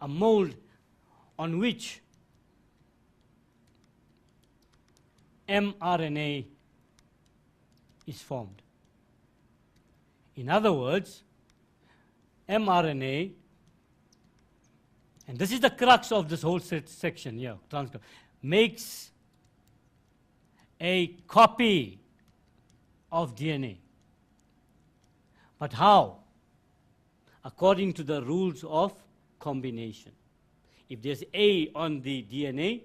on which mRNA is formed. In other words, mRNA, and this is the crux of this whole section here, transcript, makes a copy of DNA. But how? According to the rules of combination. If there's A on the DNA,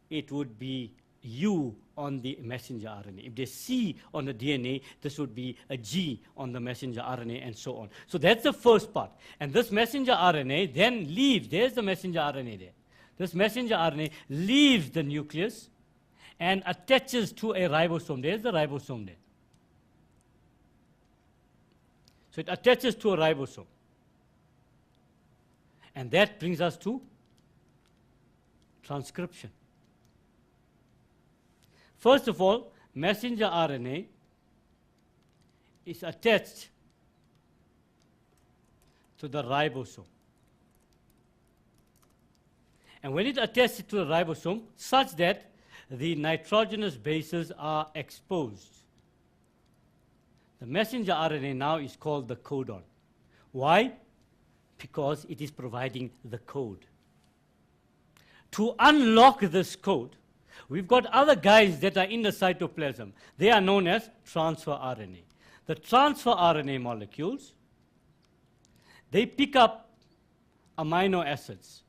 it would be U on the messenger RNA. If there's C on the DNA, this would be a G on the messenger RNA, and so on. So that's the first part. And this messenger RNA then leaves, there's the messenger RNA there. This messenger RNA leaves the nucleus and attaches to a ribosome. There's the ribosome there. So it attaches to a ribosome. And that brings us to transcription. First of all, messenger RNA is attached to the ribosome. And when it attaches to the ribosome, such that the nitrogenous bases are exposed, the messenger RNA now is called the codon. Why? Because it is providing the code. To unlock this code, we've got other guys that are in the cytoplasm. They are known as transfer RNA. The transfer RNA molecules, they pick up amino acids.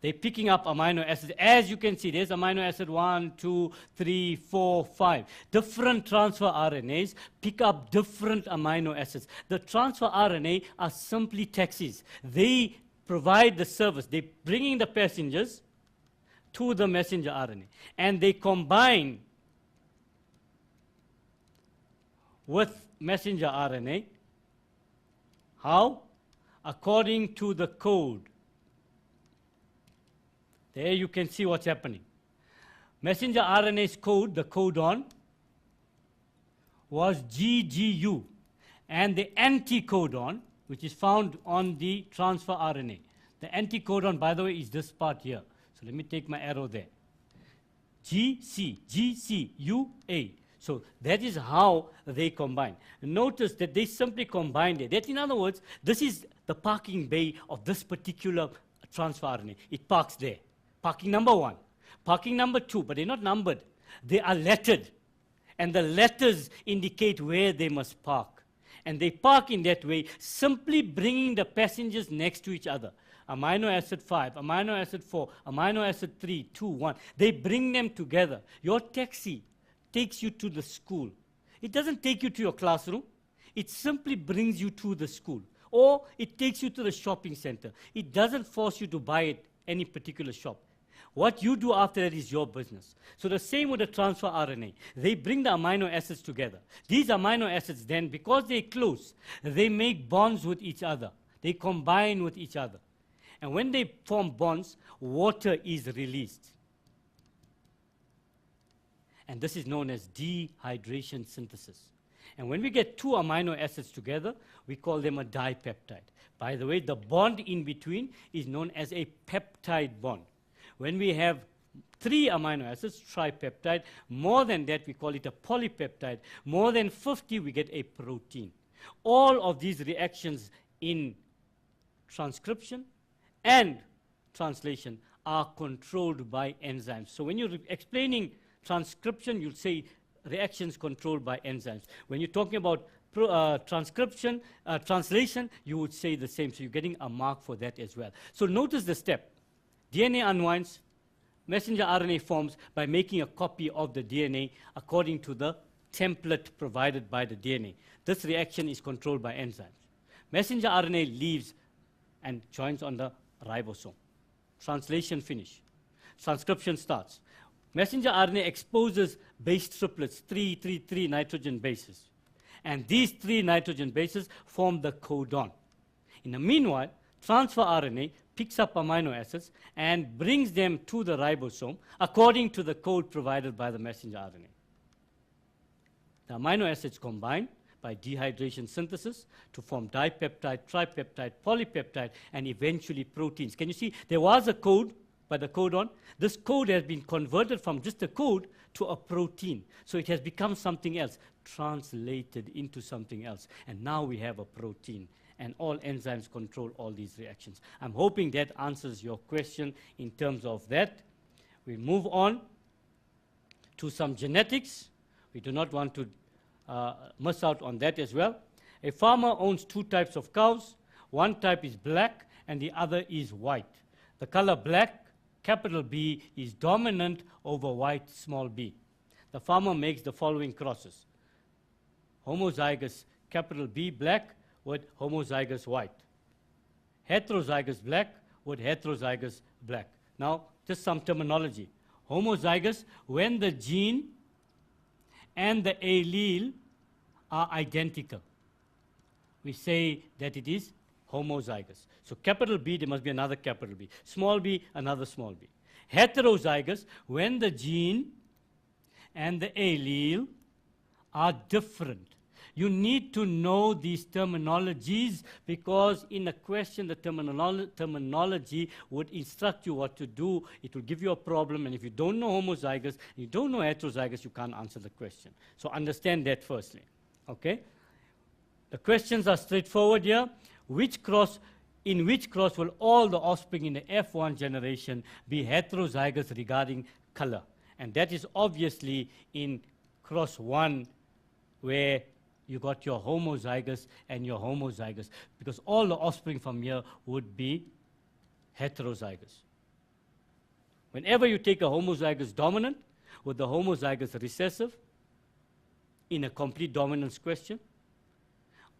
They're picking up amino acids. As you can see, there's amino acid 1, 2, 3, 4, 5. Different transfer RNAs pick up different amino acids. The transfer RNA are simply taxis. They provide the service. They're bringing the passengers to the messenger RNA. And they combine with messenger RNA. How? According to the code. There you can see what's happening. Messenger RNA's code, the codon, was GGU. And the anticodon, which is found on the transfer RNA. The anticodon, by the way, is this part here. So let me take my arrow there. GCUA. So that is how they combine. Notice that they simply combined it. That, in other words, this is the parking bay of this particular transfer RNA. It parks there. Parking number 1. Parking number 2, but they're not numbered. They are lettered. And the letters indicate where they must park. And they park in that way, simply bringing the passengers next to each other. amino acid 5, amino acid 4, amino acid 3, 2, 1. They bring them together. Your taxi takes you to the school. It doesn't take you to your classroom. It simply brings you to the school. Or it takes you to the shopping center. It doesn't force you to buy at any particular shop. What you do after that is your business. So the same with the transfer RNA. They bring the amino acids together. These amino acids then, because they're close, they make bonds with each other. They combine with each other. And when they form bonds, water is released. And this is known as dehydration synthesis. And when we get two amino acids together, we call them a dipeptide. By the way, the bond in between is known as a peptide bond. When we have 3 amino acids, tripeptide, more than that, we call it a polypeptide. More than 50, we get a protein. All of these reactions in transcription and translation are controlled by enzymes. So when you're explaining transcription, you'll say reactions controlled by enzymes. When you're talking about translation, you would say the same. So you're getting a mark for that as well. So notice the step. DNA unwinds, messenger RNA forms by making a copy of the DNA according to the template provided by the DNA. This reaction is controlled by enzymes. Messenger RNA leaves and joins on the ribosome. Translation finish. Transcription starts. Messenger RNA exposes base triplets, 3 nitrogen bases. And these 3 nitrogen bases form the codon. In the meanwhile, transfer RNA picks up amino acids and brings them to the ribosome according to the code provided by the messenger RNA. The amino acids combine by dehydration synthesis to form dipeptide, tripeptide, polypeptide, and eventually proteins. Can you see? There was a code by the codon. This code has been converted from just a code to a protein. So it has become something else, translated into something else. And now we have a protein. And all enzymes control all these reactions. I'm hoping that answers your question in terms of that. We move on to some genetics. We do not want to miss out on that as well. A farmer owns 2 types of cows. One type is black and the other is white. The color black, capital B, is dominant over white, small b. The farmer makes the following crosses. Homozygous, capital B, black, with homozygous white. Heterozygous black with heterozygous black. Now, just some terminology. Homozygous, when the gene and the allele are identical. We say that it is homozygous. So capital B, there must be another capital B. Small b, another small b. Heterozygous, when the gene and the allele are different. You need to know these terminologies because in a question, the terminology would instruct you what to do. It will give you a problem, and if you don't know homozygous, you don't know heterozygous, you can't answer the question. So understand that firstly, okay? The questions are straightforward here. In which cross will all the offspring in the F1 generation be heterozygous regarding color? And that is obviously in cross 1 where you got your homozygous and your homozygous, because all the offspring from here would be heterozygous. Whenever you take a homozygous dominant with the homozygous recessive in a complete dominance question,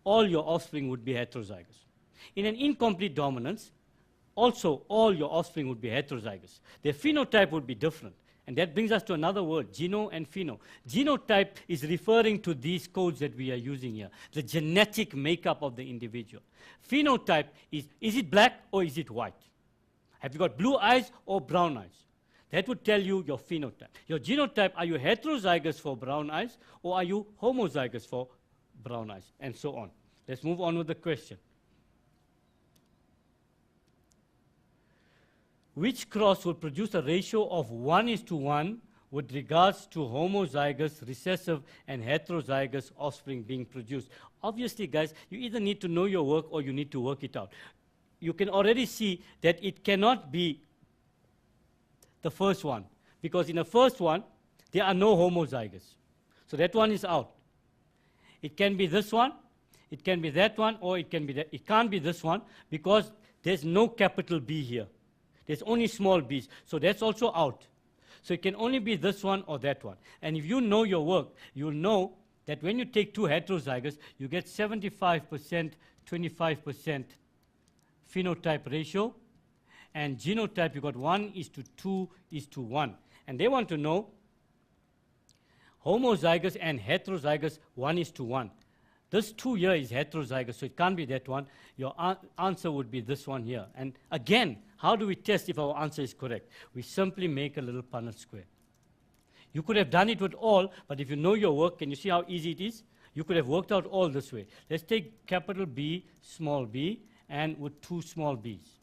all your offspring would be heterozygous. In an incomplete dominance, also all your offspring would be heterozygous. Their phenotype would be different. And that brings us to another word, geno and pheno. Genotype is referring to these codes that we are using here, the genetic makeup of the individual. Phenotype is it black or is it white? Have you got blue eyes or brown eyes? That would tell you your phenotype. Your genotype, are you heterozygous for brown eyes or are you homozygous for brown eyes? And so on. Let's move on with the question. Which cross will produce a ratio of 1:1 with regards to homozygous, recessive, and heterozygous offspring being produced? Obviously, guys, you either need to know your work or you need to work it out. You can already see that it cannot be the first one, because in the first one, there are no homozygous. So that one is out. It can be this one, it can be that one, or it can be that. It can't be this one, because there's no capital B here. There's only small b's. So that's also out. So it can only be this one or that one. And if you know your work, you'll know that when you take two heterozygous, you get 75%, 25% phenotype ratio. And genotype, you got 1:2:1. And they want to know homozygous and heterozygous 1:1. This 2 here is heterozygous, so it can't be that one. Your answer would be this one here. And again, how do we test if our answer is correct? We simply make a little Punnett square. You could have done it with all, but if you know your work, can you see how easy it is? You could have worked out all this way. Let's take capital B, small b, and with two small b's.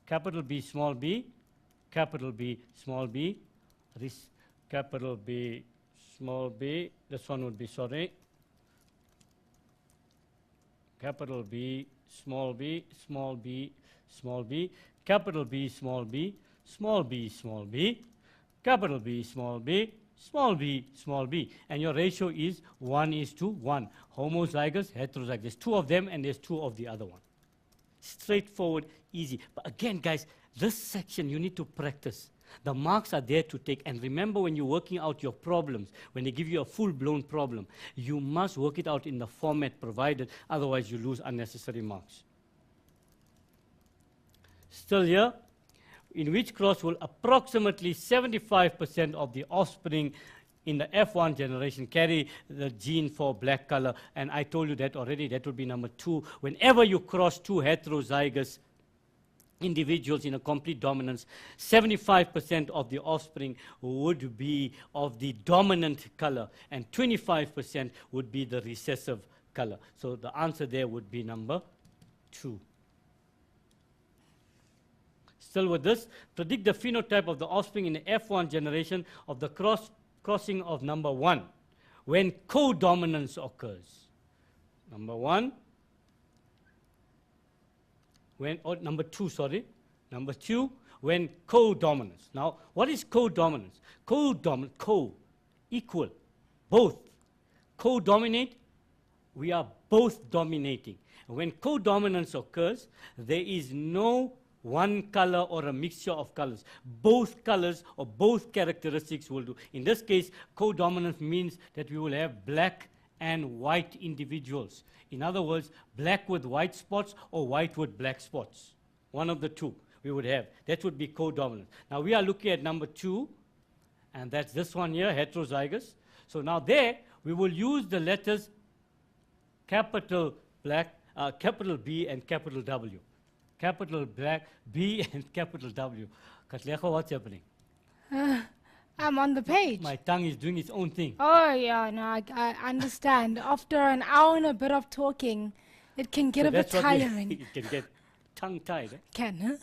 Capital B, small b, capital B, small b, this capital B, small b, this one would be, sorry, capital B, small b, small b, small b, capital B, small b, small b, small b, capital B, small b, small b, small b. And your ratio is 1:1. Homozygous, heterozygous. There's two of them and there's two of the other one. Straightforward, easy. But again, guys, this section you need to practice. The marks are there to take. And remember, when you're working out your problems, when they give you a full-blown problem, you must work it out in the format provided. Otherwise, you lose unnecessary marks. Still here, in which cross will approximately 75% of the offspring in the F1 generation carry the gene for black color? And I told you that already. That would be number 2. Whenever you cross two heterozygous individuals in a complete dominance, 75% of the offspring would be of the dominant color, and 25% would be the recessive color. So the answer there would be number 2. Still with this, predict the phenotype of the offspring in the F1 generation of the crossing of number 1 when codominance occurs. Number 1. Number 2, sorry. Number 2, when codominance. Now, what is codominance? Equal, both. Co-dominate, we are both dominating. And when codominance occurs, there is no one color or a mixture of colors. Both colors or both characteristics will do. In this case, codominance means that we will have black and white individuals. In other words, black with white spots or white with black spots. One of the two we would have. That would be codominant. Now we are looking at number 2, and that's this one here, heterozygous. So now there, we will use the letters capital B and capital W. Capital black, B and capital W. Katlecho, what's happening? I'm on the page. My tongue is doing its own thing. Oh, yeah, no, I understand. After an hour and a bit of talking, it can get a bit tiring. It can get tongue-tied. Can, huh?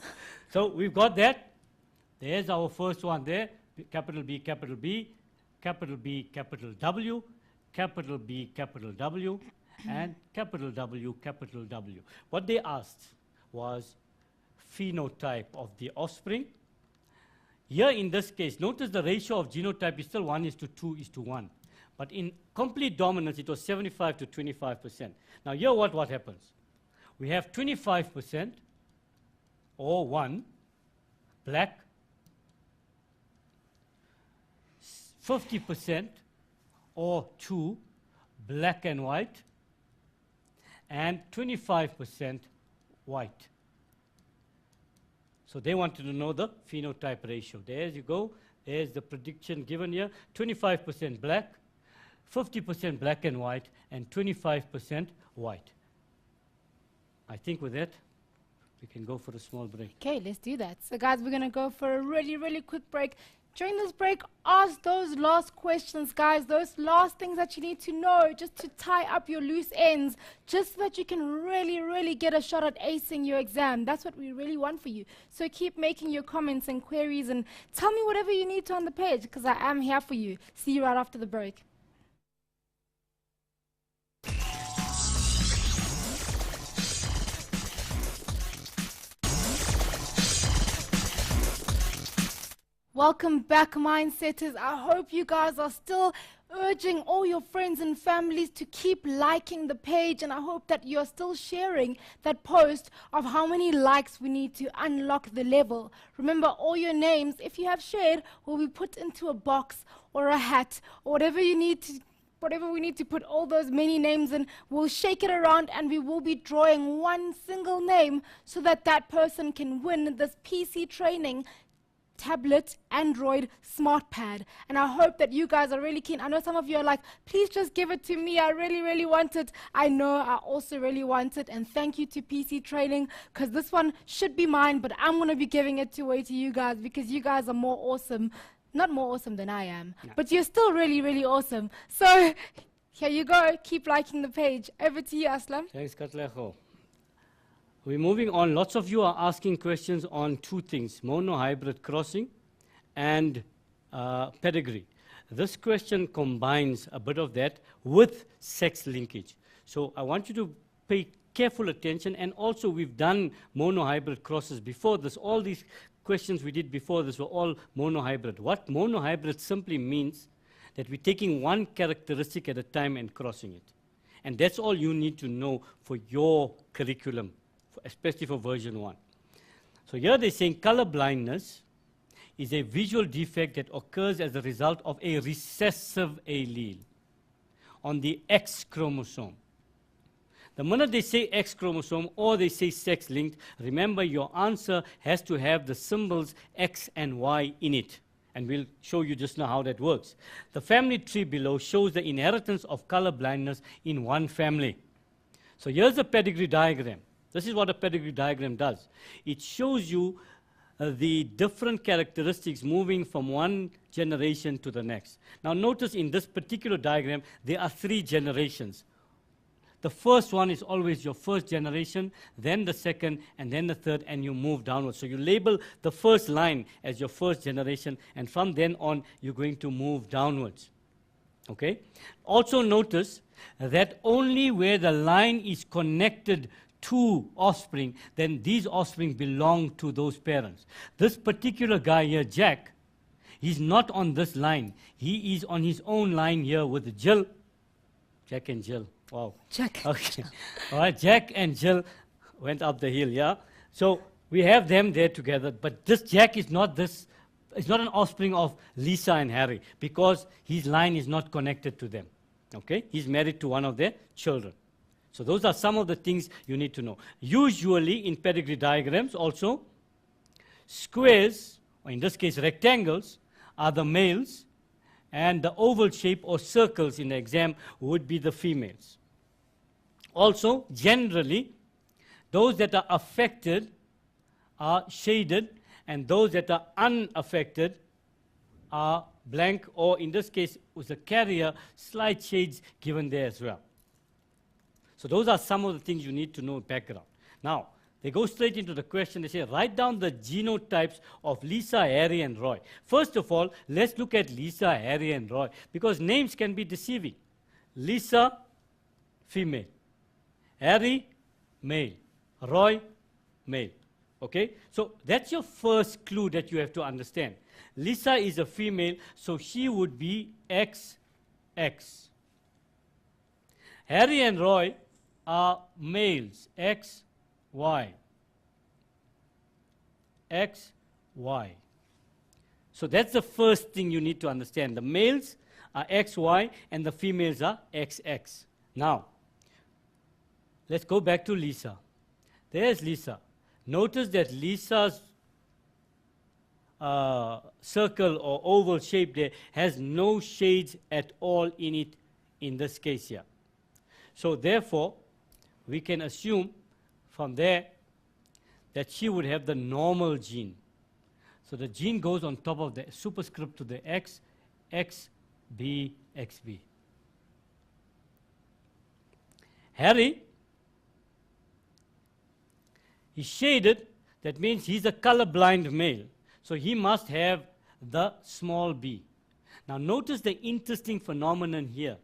So we've got that. There's our first one there. Capital B, capital B, capital B, capital W, capital B, capital W, and capital W, capital W. What they asked was phenotype of the offspring. Here in this case, notice the ratio of genotype is still 1:2:1. But in complete dominance, it was 75 to 25%. Now here what happens? We have 25% or 1 black, 50% or 2 black and white, and 25% white. So they wanted to know the phenotype ratio. There you go. There's the prediction given here. 25% black, 50% black and white, and 25% white. I think with that, we can go for a small break. Okay, let's do that. So guys, we're going to go for a really, really quick break. During this break, ask those last questions, guys, those last things that you need to know just to tie up your loose ends, just so that you can really, really get a shot at acing your exam. That's what we really want for you. So keep making your comments and queries and tell me whatever you need to on the page, because I am here for you. See you right after the break. Welcome back, Mindsetters. I hope you guys are still urging all your friends and families to keep liking the page, and I hope that you're still sharing that post of how many likes we need to unlock the level. Remember, all your names, if you have shared, will be put into a box or a hat or whatever we need to put all those many names in. We'll shake it around and we will be drawing one single name so that that person can win this PC training tablet, Android, smart pad. And I hope that you guys are really keen. I know some of you are like, please just give it to me. I really, really want it. I know I also really want it. And thank you to PC Training, because this one should be mine, but I'm going to be giving it away to you guys because you guys are more awesome. Not more awesome than I am, but you're still really, really awesome. So here you go. Keep liking the page. Over to you, Aslam. Thanks, Katlego. We're moving on. Lots of you are asking questions on two things, mono-hybrid crossing and pedigree. This question combines a bit of that with sex linkage. So I want you to pay careful attention, and also we've done mono-hybrid crosses before this. All these questions we did before this were all mono-hybrid. What mono-hybrid simply means that we're taking one characteristic at a time and crossing it. And that's all you need to know for your curriculum, especially for version 1. So here they're saying color blindness is a visual defect that occurs as a result of a recessive allele on the X chromosome. The minute they say X chromosome or they say sex linked, remember your answer has to have the symbols X and Y in it. And we'll show you just now how that works. The family tree below shows the inheritance of color blindness in one family. So here's a pedigree diagram. This is what a pedigree diagram does. It shows you the different characteristics moving from one generation to the next. Now notice in this particular diagram, there are 3 generations. The first one is always your first generation, then the second, and then the third, and you move downwards. So you label the first line as your first generation, and from then on, you're going to move downwards. Okay? Also notice that only where the line is connected to offspring, then these offspring belong to those parents. This particular guy here, Jack, he's not on this line. He is on his own line here with Jill. Jack and Jill. Wow. Jack. Okay. All right, Jack and Jill went up the hill, yeah? So we have them there together, but this Jack is not an offspring of Lisa and Harry because his line is not connected to them. Okay? He's married to one of their children. So those are some of the things you need to know. Usually in pedigree diagrams also, squares, or in this case rectangles, are the males, and the oval shape or circles in the exam would be the females. Also, generally, those that are affected are shaded, and those that are unaffected are blank, or in this case, with the carrier, slight shades given there as well. So those are some of the things you need to know background. Now, they go straight into the question. They say, write down the genotypes of Lisa, Harry, and Roy. First of all, let's look at Lisa, Harry, and Roy, because names can be deceiving. Lisa, female. Harry, male. Roy, male. Okay? So that's your first clue that you have to understand. Lisa is a female, so she would be XX. Harry and Roy are males, X, Y. X, Y. So that's the first thing you need to understand. The males are X, Y, and the females are XX. Now, let's go back to Lisa. There's Lisa. Notice that Lisa's circle or oval shape there has no shades at all in it in this case here. So therefore, we can assume from there that she would have the normal gene. So the gene goes on top of the superscript to the X, XB, XB. Harry is shaded. That means he's a colorblind male. So he must have the small b. Now notice the interesting phenomenon here.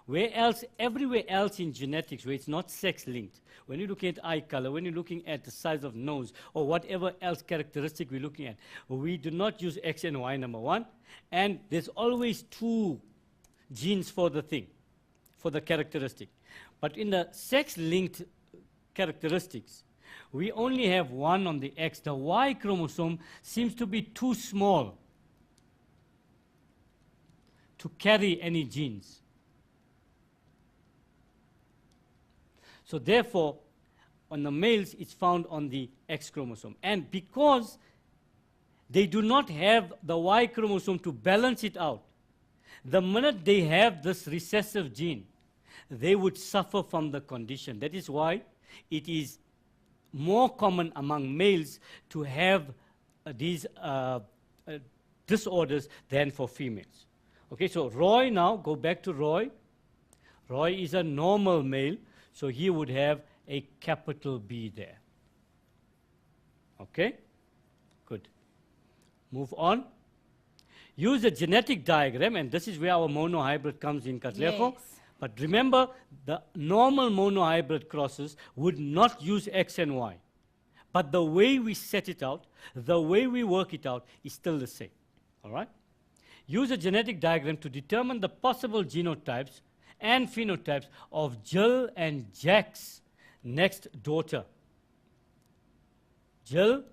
Where else, everywhere else in genetics, where it's not sex-linked, when you're looking at eye color, when you're looking at the size of nose, or whatever else characteristic we're looking at, we do not use X and Y, number one, and there's always two genes for the thing, for the characteristic. But in the sex-linked characteristics, we only have one on the X. The Y chromosome seems to be too small to carry any genes. So therefore, on the males, it's found on the X chromosome. And because they do not have the Y chromosome to balance it out, the minute they have this recessive gene, they would suffer from the condition. That is why it is more common among males to have these disorders than for females. Okay, so Roy now, go back to Roy. Roy is a normal male, so he would have a capital B there. Okay, good. Move on. Use a genetic diagram, and this is where our monohybrid comes in, Katlego. Yes. But remember, the normal monohybrid crosses would not use X and Y. But the way we set it out, the way we work it out, is still the same. All right? Use a genetic diagram to determine the possible genotypes and phenotypes of Jill and Jack's next daughter. Jill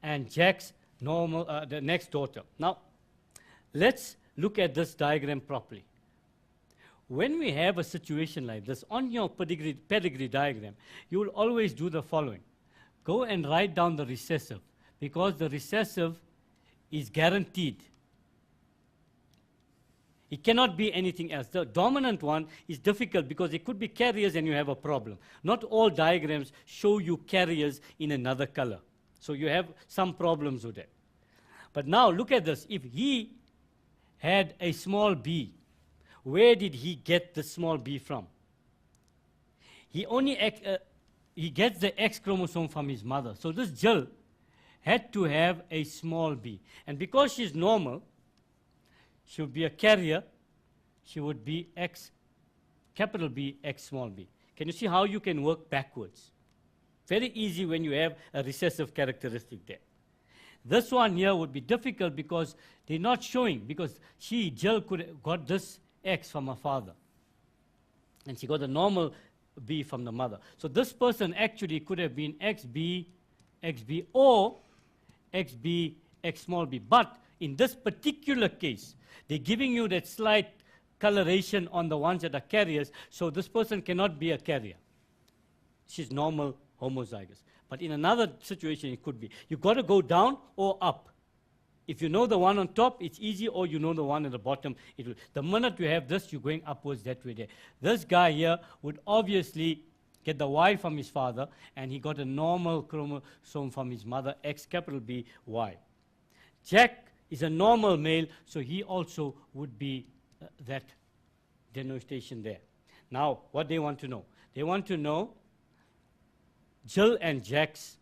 and Jack's the next daughter. Now, let's look at this diagram properly. When we have a situation like this, on your pedigree diagram, you will always do the following. Go and write down the recessive, because the recessive is guaranteed. It cannot be anything else. The dominant one is difficult because it could be carriers and you have a problem. Not all diagrams show you carriers in another color. So you have some problems with that. But now look at this. If he had a small b, where did he get the small b from? He only he gets the X chromosome from his mother. So this Jill had to have a small b. And because she's normal, she would be a carrier, she would be X, capital B, X small b. Can you see how you can work backwards? Very easy when you have a recessive characteristic there. This one here would be difficult because they're not showing, because Jill, could have got this X from her father. And she got a normal B from the mother. So this person actually could have been XB, or XB, X small b. But in this particular case, they're giving you that slight coloration on the ones that are carriers, so this person cannot be a carrier. She's normal homozygous. But in another situation, it could be. You've got to go down or up. If you know the one on top, it's easy, or you know the one at the bottom. The minute you have this, you're going upwards that way there. This guy here would obviously get the Y from his father, and he got a normal chromosome from his mother, X capital B, Y. Jack is a normal male, so he also would be that denotation there. Now, what they want to know? They want to know Jill and Jack's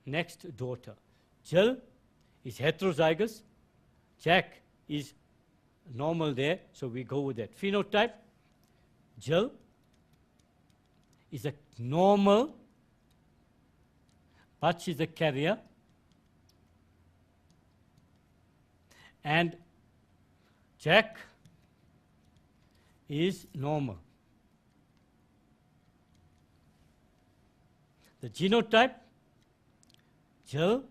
next daughter. Jill is heterozygous. Jack is normal there, so we go with that. Phenotype, Jill is a normal, but she's a carrier. And Jack is normal. The genotype, Jill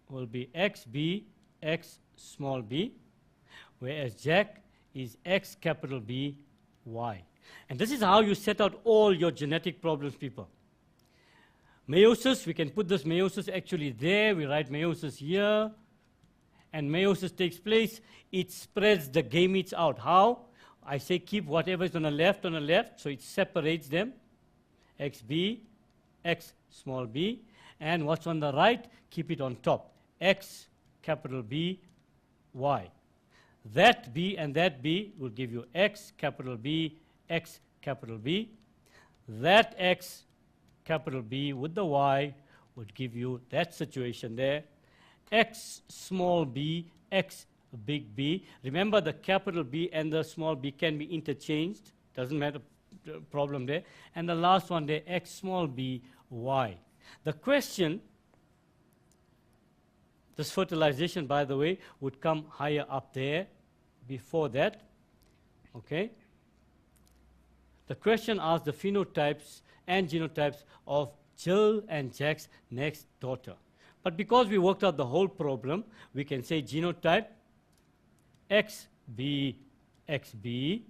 will be XB, X small b, whereas Jack is X capital B, Y. And this is how you set out all your genetic problems, people. Meiosis, we can put this meiosis actually there. We write meiosis here. And meiosis takes place, it spreads the gametes out. How? I say keep whatever is on the left, so it separates them. XB, X small b. And what's on the right, keep it on top. X capital B, Y. That B and that B will give you X capital B, X capital B. That X capital B with the Y would give you that situation there. X small b, X big B. Remember, the capital B and the small b can be interchanged. Doesn't matter, problem there. And the last one there, X small b, Y. The question, this fertilization, by the way, would come higher up there before that. Okay? The question asks the phenotypes and genotypes of Jill and Jack's next daughter. But because we worked out the whole problem, we can say genotype XB, XB,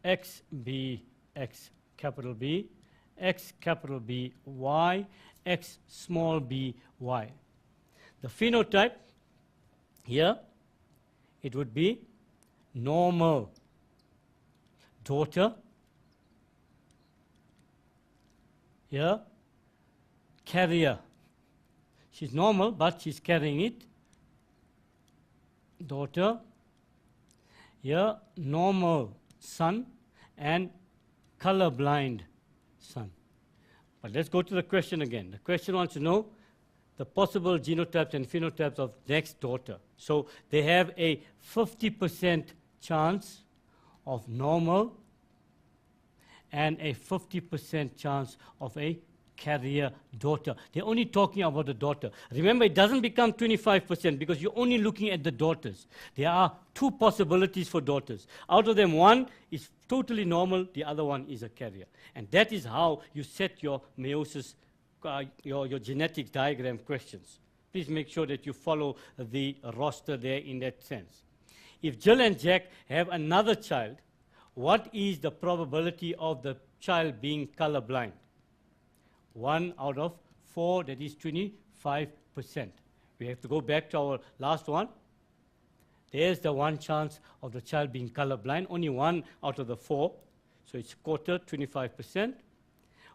XB, X capital B, X capital B, Y, X small b, Y. The phenotype here, it would be normal daughter, here, carrier. She's normal, but she's carrying it. Daughter, here, normal son, and colorblind son. But let's go to the question again. The question wants to know the possible genotypes and phenotypes of next daughter. So they have a 50% chance of normal and a 50% chance of a carrier daughter. They're only talking about the daughter. Remember, it doesn't become 25% because you're only looking at the daughters. There are two possibilities for daughters. Out of them, one is totally normal, the other one is a carrier. And that is how you set your meiosis, your genetic diagram questions. Please make sure that you follow the roster there in that sense. If Jill and Jack have another child, what is the probability of the child being colorblind? 1 out of 4, that is 25%. We have to go back to our last one. There's the one chance of the child being colorblind, only 1 out of the 4. So it's quarter, 25%.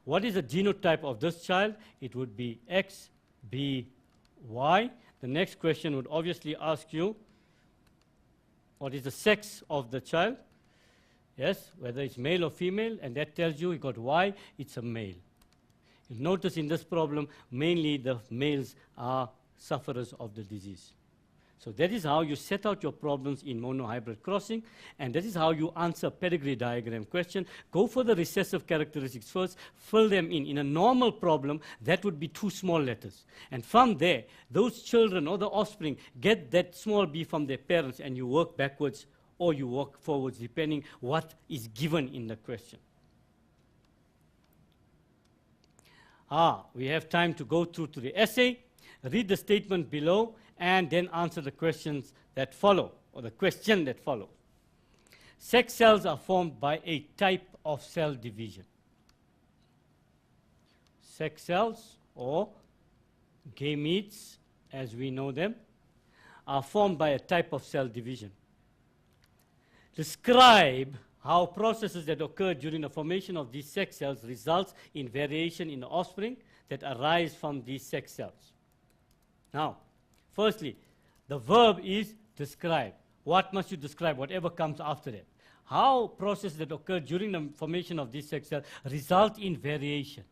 What is the genotype of this child? It would be X, B, Y. The next question would obviously ask you, what is the sex of the child? Yes, whether it's male or female, and that tells you got Y, it's a male. You'll notice in this problem, mainly the males are sufferers of the disease. So that is how you set out your problems in monohybrid crossing, and that is how you answer a pedigree diagram question. Go for the recessive characteristics first, fill them in. In a normal problem, that would be 2 small letters. And from there, those children or the offspring get that small b from their parents, and you work backwards or you work forwards, depending what is given in the question. We have time to go through to the essay, read the statement below, and then answer the questions that follow, or the question that follow. Sex cells are formed by a type of cell division. Sex cells, or gametes, as we know them, are formed by a type of cell division. Describe how processes that occur during the formation of these sex cells results in variation in the offspring that arise from these sex cells. Now, firstly, the verb is describe. What must you describe? Whatever comes after that. How processes that occur during the formation of these sex cells result in variation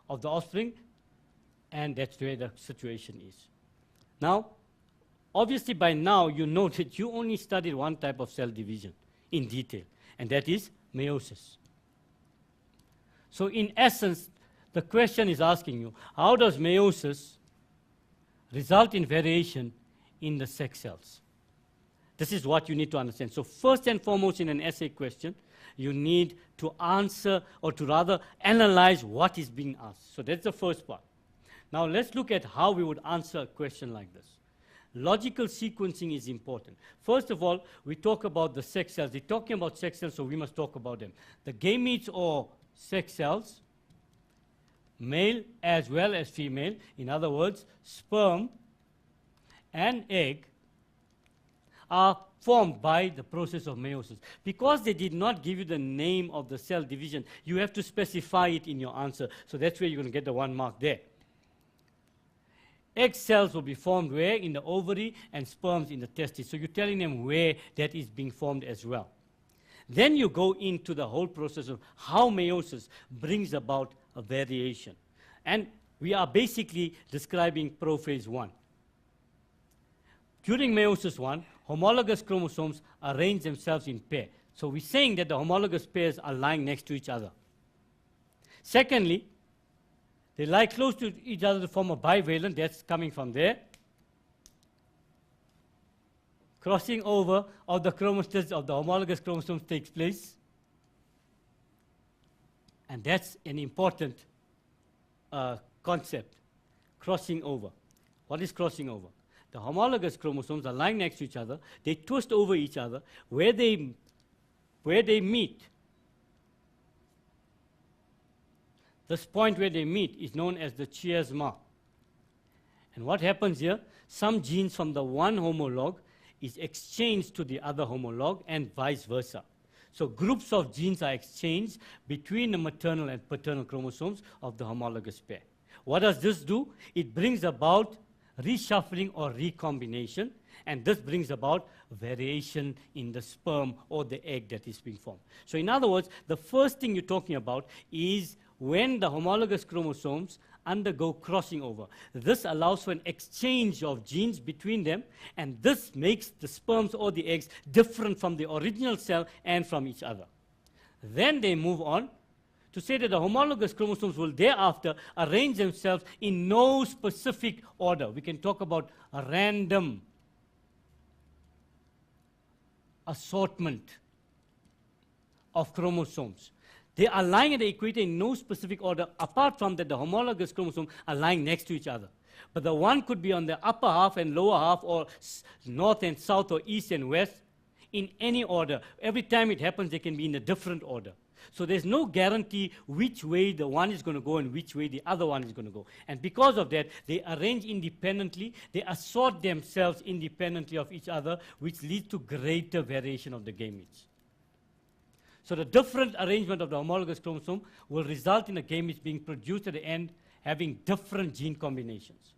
of the offspring, and that's where the situation is. Now, obviously by now you know that you only studied one type of cell division in detail, and that is meiosis. So in essence, the question is asking you, how does meiosis result in variation in the sex cells? This is what you need to understand. So first and foremost in an essay question, you need to answer, or to rather analyze what is being asked. So that's the first part. Now let's look at how we would answer a question like this. Logical sequencing is important. First of all, we talk about the sex cells. We're talking about sex cells, so we must talk about them. The gametes, or sex cells, male as well as female, in other words, sperm and egg, are formed by the process of meiosis. Because they did not give you the name of the cell division, you have to specify it in your answer. So that's where you're going to get the 1 mark there. Egg cells will be formed where? In the ovary, and sperms in the testes. So you're telling them where that is being formed as well. Then you go into the whole process of how meiosis brings about a variation. And we are basically describing prophase 1. During meiosis 1, homologous chromosomes arrange themselves in pair. So we're saying that the homologous pairs are lying next to each other. Secondly, they lie close to each other to form a bivalent. That's coming from there. Crossing over of the chromosomes of the homologous chromosomes takes place. And that's an important concept, crossing over. What is crossing over? The homologous chromosomes are lying next to each other. They twist over each other. Where they meet, this point where they meet is known as the chiasma. And what happens here? Some genes from the one homolog is exchanged to the other homolog and vice versa. So groups of genes are exchanged between the maternal and paternal chromosomes of the homologous pair. What does this do? It brings about reshuffling or recombination, and this brings about variation in the sperm or the egg that is being formed. So in other words, the first thing you're talking about is when the homologous chromosomes undergo crossing over. This allows for an exchange of genes between them, and this makes the sperms or the eggs different from the original cell and from each other. Then they move on to say that the homologous chromosomes will thereafter arrange themselves in no specific order. We can talk about a random assortment of chromosomes. They are lying at the equator in no specific order, apart from that the homologous chromosomes are lying next to each other. But the one could be on the upper half and lower half, or north and south, or east and west, in any order. Every time it happens, they can be in a different order. So there's no guarantee which way the one is going to go and which way the other one is going to go. And because of that, they arrange independently, they assort themselves independently of each other, which leads to greater variation of the gametes. So the different arrangement of the homologous chromosome will result in the gametes being produced at the end having different gene combinations.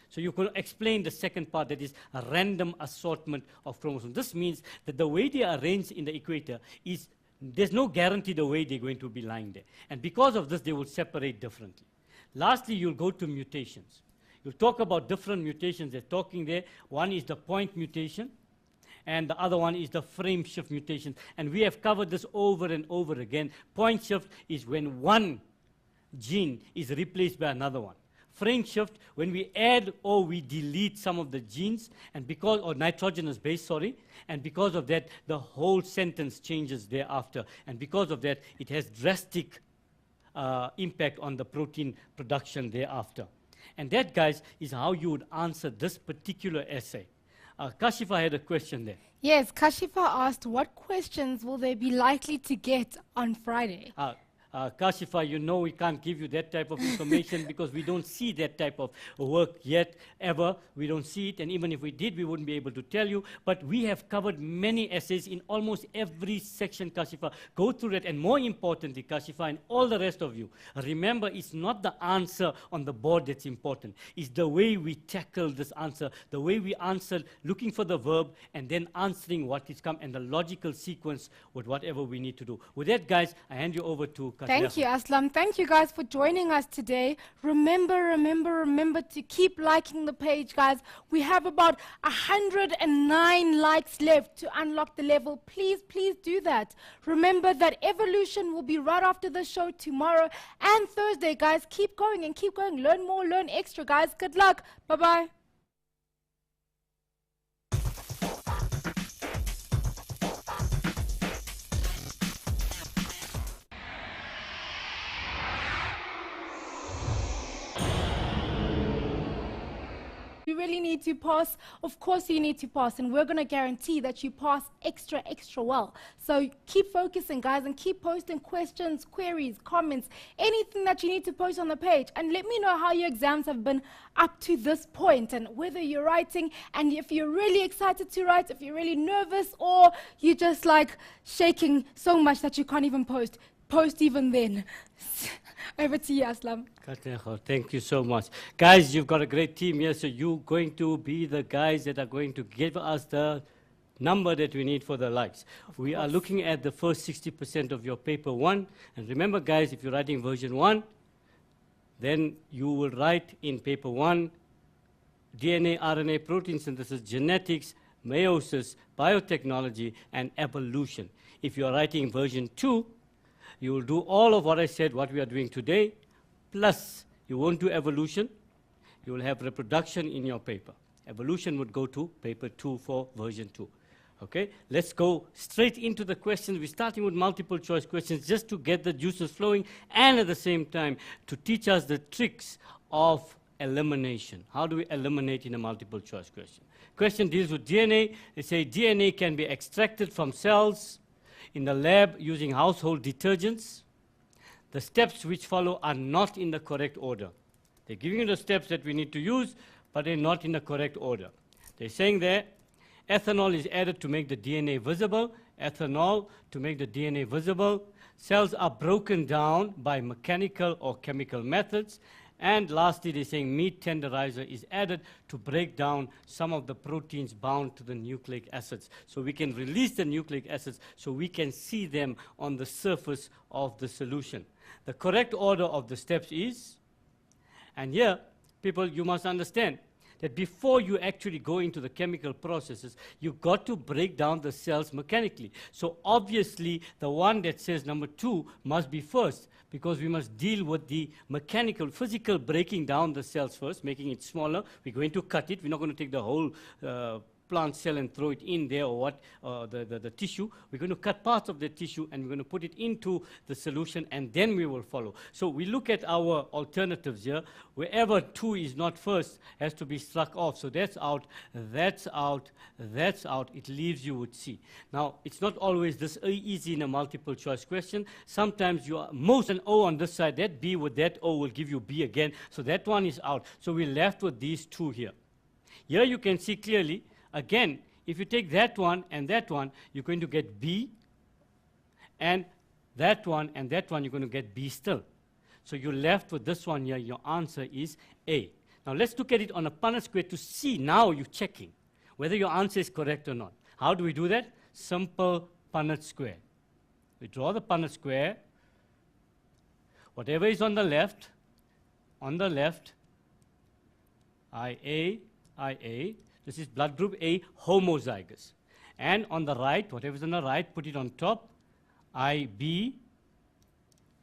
So you could explain the second part, that is a random assortment of chromosomes. This means that the way they are arranged in the equator is, there's no guarantee the way they're going to be lying there. And because of this, they will separate differently. Lastly, you'll go to mutations. You'll talk about different mutations. They're talking there. One is the point mutation, and the other one is the frame shift mutation. And we have covered this over and over again. Point shift is when one gene is replaced by another one. Frame shift, when we add or we delete some of the genes, and because, or nitrogenous base, sorry, and because of that, the whole sentence changes thereafter. And because of that, it has drastic impact on the protein production thereafter. And that, guys, is how you would answer this particular essay. Kashifa had a question there. Yes, Kashifa asked, what questions will they be likely to get on Friday? Kashifa, you know we can't give you that type of information because we don't see that type of work yet, ever. We don't see it, and even if we did, we wouldn't be able to tell you. But we have covered many essays in almost every section, Kashifa. Go through it, and more importantly, Kashifa, and all the rest of you, remember, it's not the answer on the board that's important. It's the way we tackle this answer, the way we answer, looking for the verb, and then answering what is come, and the logical sequence with whatever we need to do. With that, guys, I hand you over to Kashifa. Thank you, Aslam. Thank you, guys, for joining us today. Remember to keep liking the page, guys. We have about 109 likes left to unlock the level. Please do that. Remember that evolution will be right after the show tomorrow and Thursday, guys. Keep going and keep going. Learn more, learn extra, guys. Good luck. Bye-bye. You really need to pass. Of course you need to pass, and we're going to guarantee that you pass extra well. So keep focusing, guys, and keep posting questions, queries, comments, anything that you need to post on the page, and let me know how your exams have been up to this point, and whether you're writing, and if you're really excited to write, if you're really nervous, or you're just like shaking so much that you can't even post even then. Over to you, Aslam. Thank you so much. Guys, you've got a great team here, so you're going to be the guys that are going to give us the number that we need for the likes. We are looking at the first 60% of your paper 1. And remember, guys, if you're writing version 1, then you will write in paper 1 DNA, RNA, protein synthesis, genetics, meiosis, biotechnology, and evolution. If you are writing version 2, you will do all of what I said, what we are doing today, plus you won't do evolution. You will have reproduction in your paper. Evolution would go to paper 2 for version 2. Okay, let's go straight into the questions. We're starting with multiple choice questions just to get the juices flowing and at the same time to teach us the tricks of elimination. How do we eliminate in a multiple choice question? Question deals with DNA. They say DNA can be extracted from cells in the lab using household detergents. The steps which follow are not in the correct order. They're giving you the steps that we need to use, but they're not in the correct order. They're saying there, ethanol is added to make the DNA visible. Ethanol to make the DNA visible. Cells are broken down by mechanical or chemical methods. And lastly, they're saying meat tenderizer is added to break down some of the proteins bound to the nucleic acids. So we can release the nucleic acids so we can see them on the surface of the solution. The correct order of the steps is, and here, people, you must understand that before you actually go into the chemical processes, you've got to break down the cells mechanically. So obviously, the one that says number 2 must be first, because we must deal with the mechanical, physical breaking down the cells first, making it smaller. We're going to cut it. We're not going to take the whole plant cell and throw it in there or what, the tissue. We're going to cut parts of the tissue and we're going to put it into the solution and then we will follow. So we look at our alternatives here. Wherever 2 is not first, has to be struck off. So that's out, that's out, that's out. It leaves you with C. Now, it's not always this easy in a multiple choice question. Sometimes you are most an O on this side, that B with that O will give you B again. So that one is out. So we're left with these 2 here. Here you can see clearly, again, if you take that one, you're going to get B, and that one, you're going to get B still. So you're left with this one here. Your answer is A. Now let's look at it on a Punnett square to see, now you're checking whether your answer is correct or not. How do we do that? Simple Punnett square. We draw the Punnett square. Whatever is on the left, IA, this is blood group A, homozygous. And on the right, whatever is on the right, put it on top, IB,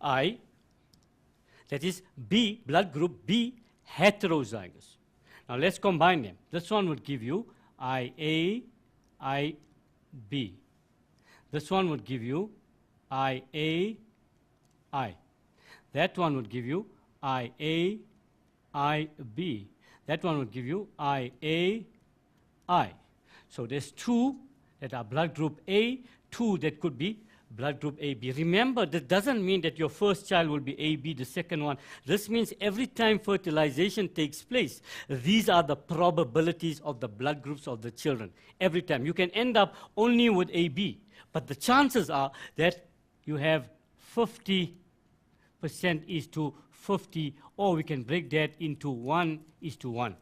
I. That is B, blood group B, heterozygous. Now let's combine them. This one would give you IA, IB. This one would give you IA, I. That one would give you IA, IB. That one would give you IA, I. So there's 2 that are blood group A, 2 that could be blood group AB. Remember, that doesn't mean that your first child will be AB, the second one. This means every time fertilization takes place, these are the probabilities of the blood groups of the children. Every time. You can end up only with AB, but the chances are that you have 50% is to 50, or we can break that into 1:1.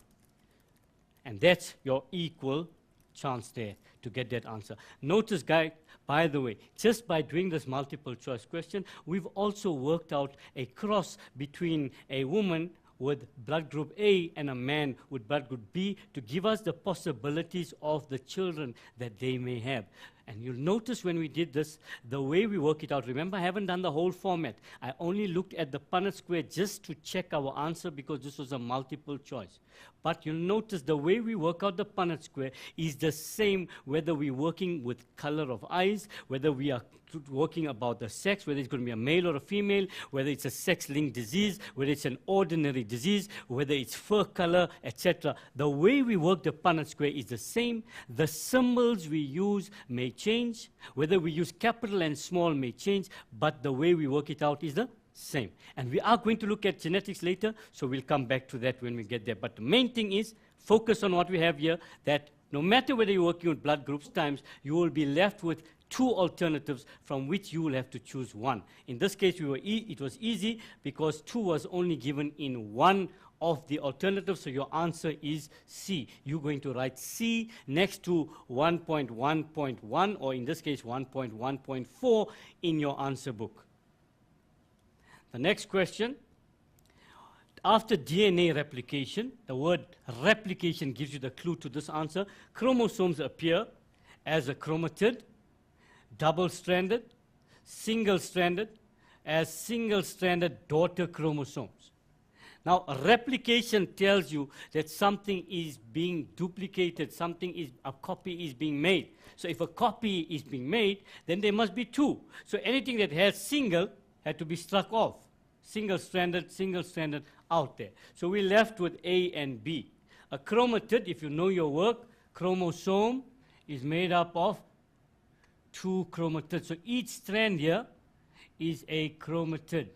And that's your equal chance there to get that answer. Notice, guys, by the way, just by doing this multiple choice question, we've also worked out a cross between a woman with blood group A and a man with blood group B to give us the possibilities of the children that they may have. And you'll notice when we did this, the way we work it out. Remember, I haven't done the whole format. I only looked at the Punnett square just to check our answer because this was a multiple choice. But you'll notice the way we work out the Punnett square is the same whether we're working with color of eyes, whether we are working about the sex, whether it's going to be a male or a female, whether it's a sex-linked disease, whether it's an ordinary disease, whether it's fur color, etc. The way we work the Punnett square is the same. The symbols we use may change. Whether we use capital and small may change, but the way we work it out is the same. And we are going to look at genetics later, so we'll come back to that when we get there. But the main thing is focus on what we have here, that no matter whether you're working with blood groups times, you will be left with 2 alternatives from which you will have to choose one. In this case, it was easy because 2 was only given in one of the alternatives, so your answer is C. You're going to write C next to 1.1.1, or in this case 1.1.4 in your answer book. The next question, after DNA replication, the word replication gives you the clue to this answer. Chromosomes appear as a chromatid, double-stranded, single-stranded, as single-stranded daughter chromosomes. Now, replication tells you that something is being duplicated, a copy is being made. So if a copy is being made, then there must be two. So anything that has single had to be struck off. Single-stranded out there. So we're left with A and B. A chromatid, if you know your work, chromosome is made up of two chromatids. So each strand here is a chromatid.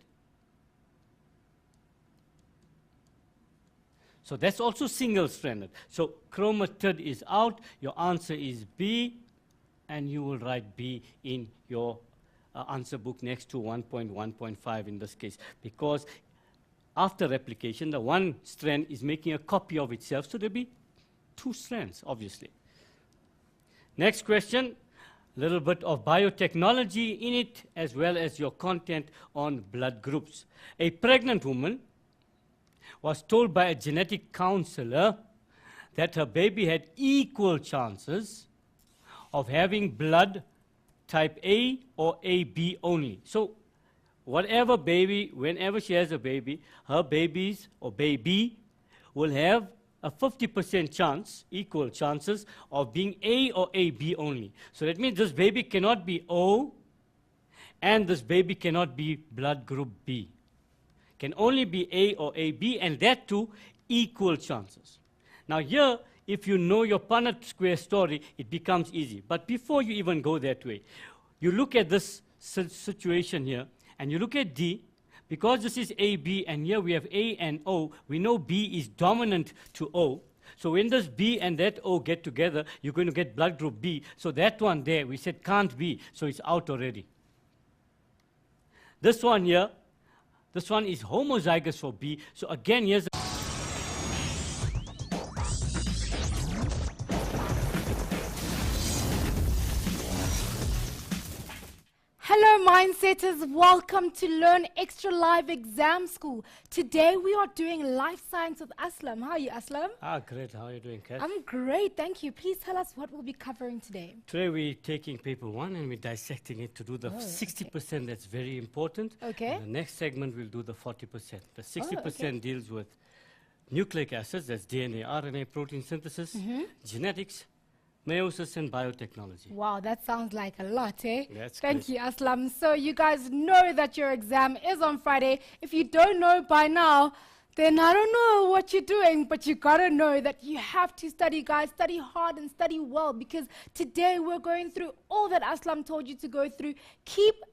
So that's also single-stranded. So chromatid is out. Your answer is B, and you will write B in your answer book next to 1.1.5 in this case, because after replication, the one strand is making a copy of itself, so there'll be two strands, obviously. Next question, a little bit of biotechnology in it, as well as your content on blood groups. A pregnant woman was told by a genetic counselor that her baby had equal chances of having blood type A or AB only. So whatever baby, whenever she has a baby, her babies or baby will have a 50% chance, equal chances, of being A or AB only. So that means this baby cannot be O, and this baby cannot be blood group B. Can only be A or AB, and that too, equal chances. Now here, if you know your Punnett square story, it becomes easy. But before you even go that way, you look at this situation here, and you look at D. Because this is AB, and here we have A and O, we know B is dominant to O. So when this B and that O get together, you're going to get blood group B. So that one there, we said can't be, so it's out already. This one here, this one is homozygous for B. So again, here's Hello Mindsetters, welcome to Learn Extra Live Exam School. Today we are doing life science with Aslam. How are you, Aslam? Great. How are you doing, Kat? I'm great, thank you. Please tell us what we'll be covering today. Today we're taking paper 1 and we're dissecting it to do the 60% that's very important. Okay. And the next segment we'll do the 40%. The 60% deals with nucleic acids, that's DNA, RNA, protein synthesis, genetics, meiosis, and biotechnology. Wow, that sounds like a lot, eh? That's Thank you, Aslam. So you guys know that your exam is on Friday. If you don't know by now, then I don't know what you're doing, but you gotta know that you have to study, guys. Study hard and study well, because today we're going through all that Aslam told you to go through. Keep,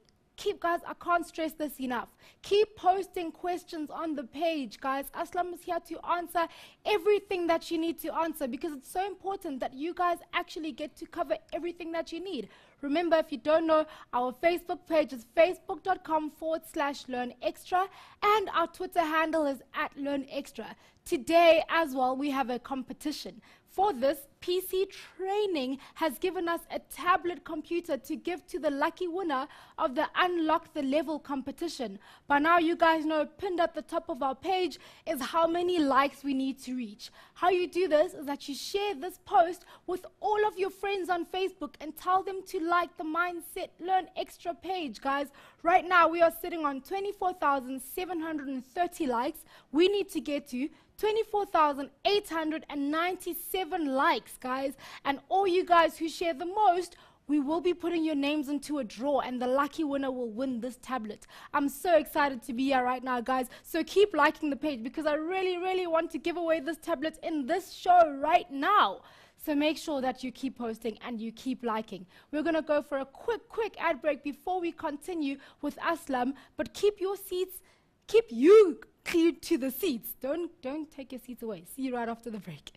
guys, I can't stress this enough. Keep posting questions on the page, guys. Aslam is here to answer everything that you need to answer, because it's so important that you guys actually get to cover everything that you need. Remember, if you don't know, our Facebook page is facebook.com/learnextra, and our Twitter handle is @learnextra. Today, as well, we have a competition. For this, PC Training has given us a tablet computer to give to the lucky winner of the Unlock the Level competition. By now, you guys know, pinned at the top of our page is how many likes we need to reach. How you do this is that you share this post with all of your friends on Facebook and tell them to like the Mindset Learn Extra page, guys. Right now, we are sitting on 24,730 likes. We need to get to 24,897 likes, guys. And all you guys who share the most, we will be putting your names into a draw, and the lucky winner will win this tablet. I'm so excited to be here right now, guys. So keep liking the page, because I really, really want to give away this tablet in this show right now. So make sure that you keep posting and you keep liking. We're going to go for a quick ad break before we continue with Aslam. But keep your seats, keep you glued to the seats. Don't take your seats away. See you right after the break.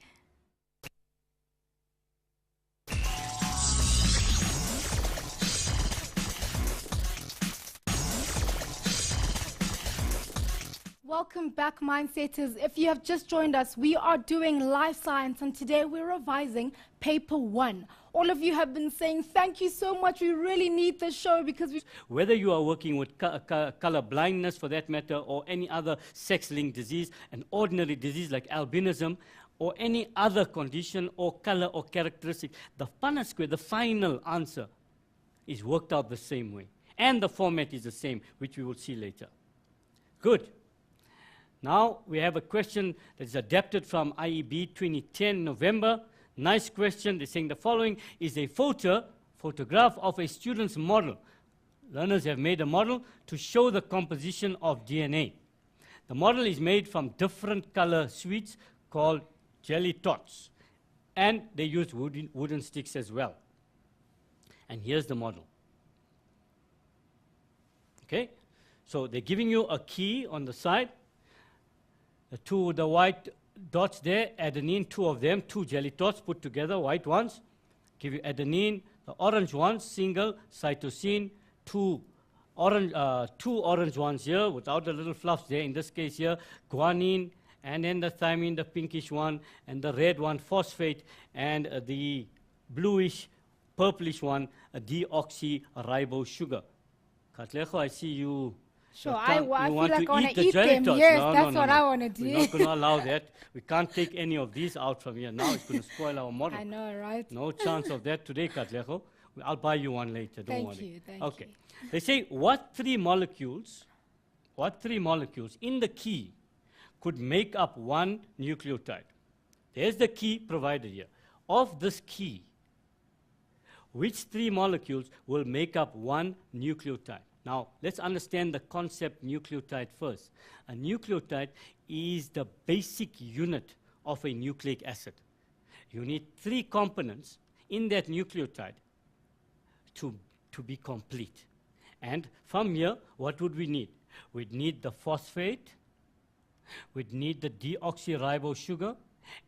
Welcome back, Mindsetters. If you have just joined us, we are doing life science, and today we're revising paper 1. All of you have been saying, thank you so much. We really need this show because we... Whether you are working with color blindness, for that matter, or any other sex-linked disease, an ordinary disease like albinism, or any other condition or color or characteristic, the Punnett square, the final answer, is worked out the same way. And the format is the same, which we will see later. Good. Now we have a question that is adapted from IEB 2010 November. Nice question. They're saying the following is a photograph of a student's model. Learners have made a model to show the composition of DNA. The model is made from different color sweets called jelly tots. And they use wooden sticks as well. And here's the model. Okay? So they're giving you a key on the side. The white dots there, adenine, two of them, two jelly dots put together, white ones. Give you adenine, the orange ones, single, cytosine, two orange ones here without the little fluffs there, in this case here, guanine, and then the thymine, the pinkish one, and the red one, phosphate, and the bluish, purplish one, a deoxyribose sugar. Katlego, I see you. Sure, I feel like I want to the eat jelly them. tots. Yes, No, that's no, what no. I want to do. We're not going to allow that. We can't take any of these out from here. Now it's going to spoil our model. I know, right? No chance of that today, Katlego. I'll buy you one later, don't worry. Thank you, thank okay. you. They say what three molecules in the key could make up one nucleotide? There's the key provided here. Of this key, which three molecules will make up one nucleotide? Now, let's understand the concept nucleotide first. A nucleotide is the basic unit of a nucleic acid. You need three components in that nucleotide to be complete. And from here, what would we need? We'd need the phosphate, we'd need the deoxyribose sugar,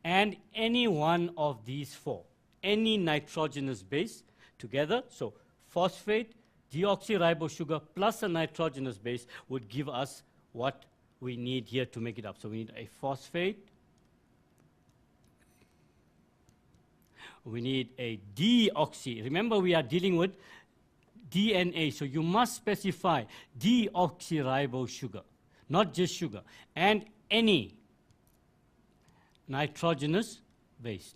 and any one of these four, any nitrogenous base together. So phosphate, deoxyribose sugar plus a nitrogenous base would give us what we need here to make it up. So we need a phosphate, we need a deoxy. Remember, we are dealing with DNA, so you must specify deoxyribose sugar, not just sugar, and any nitrogenous base.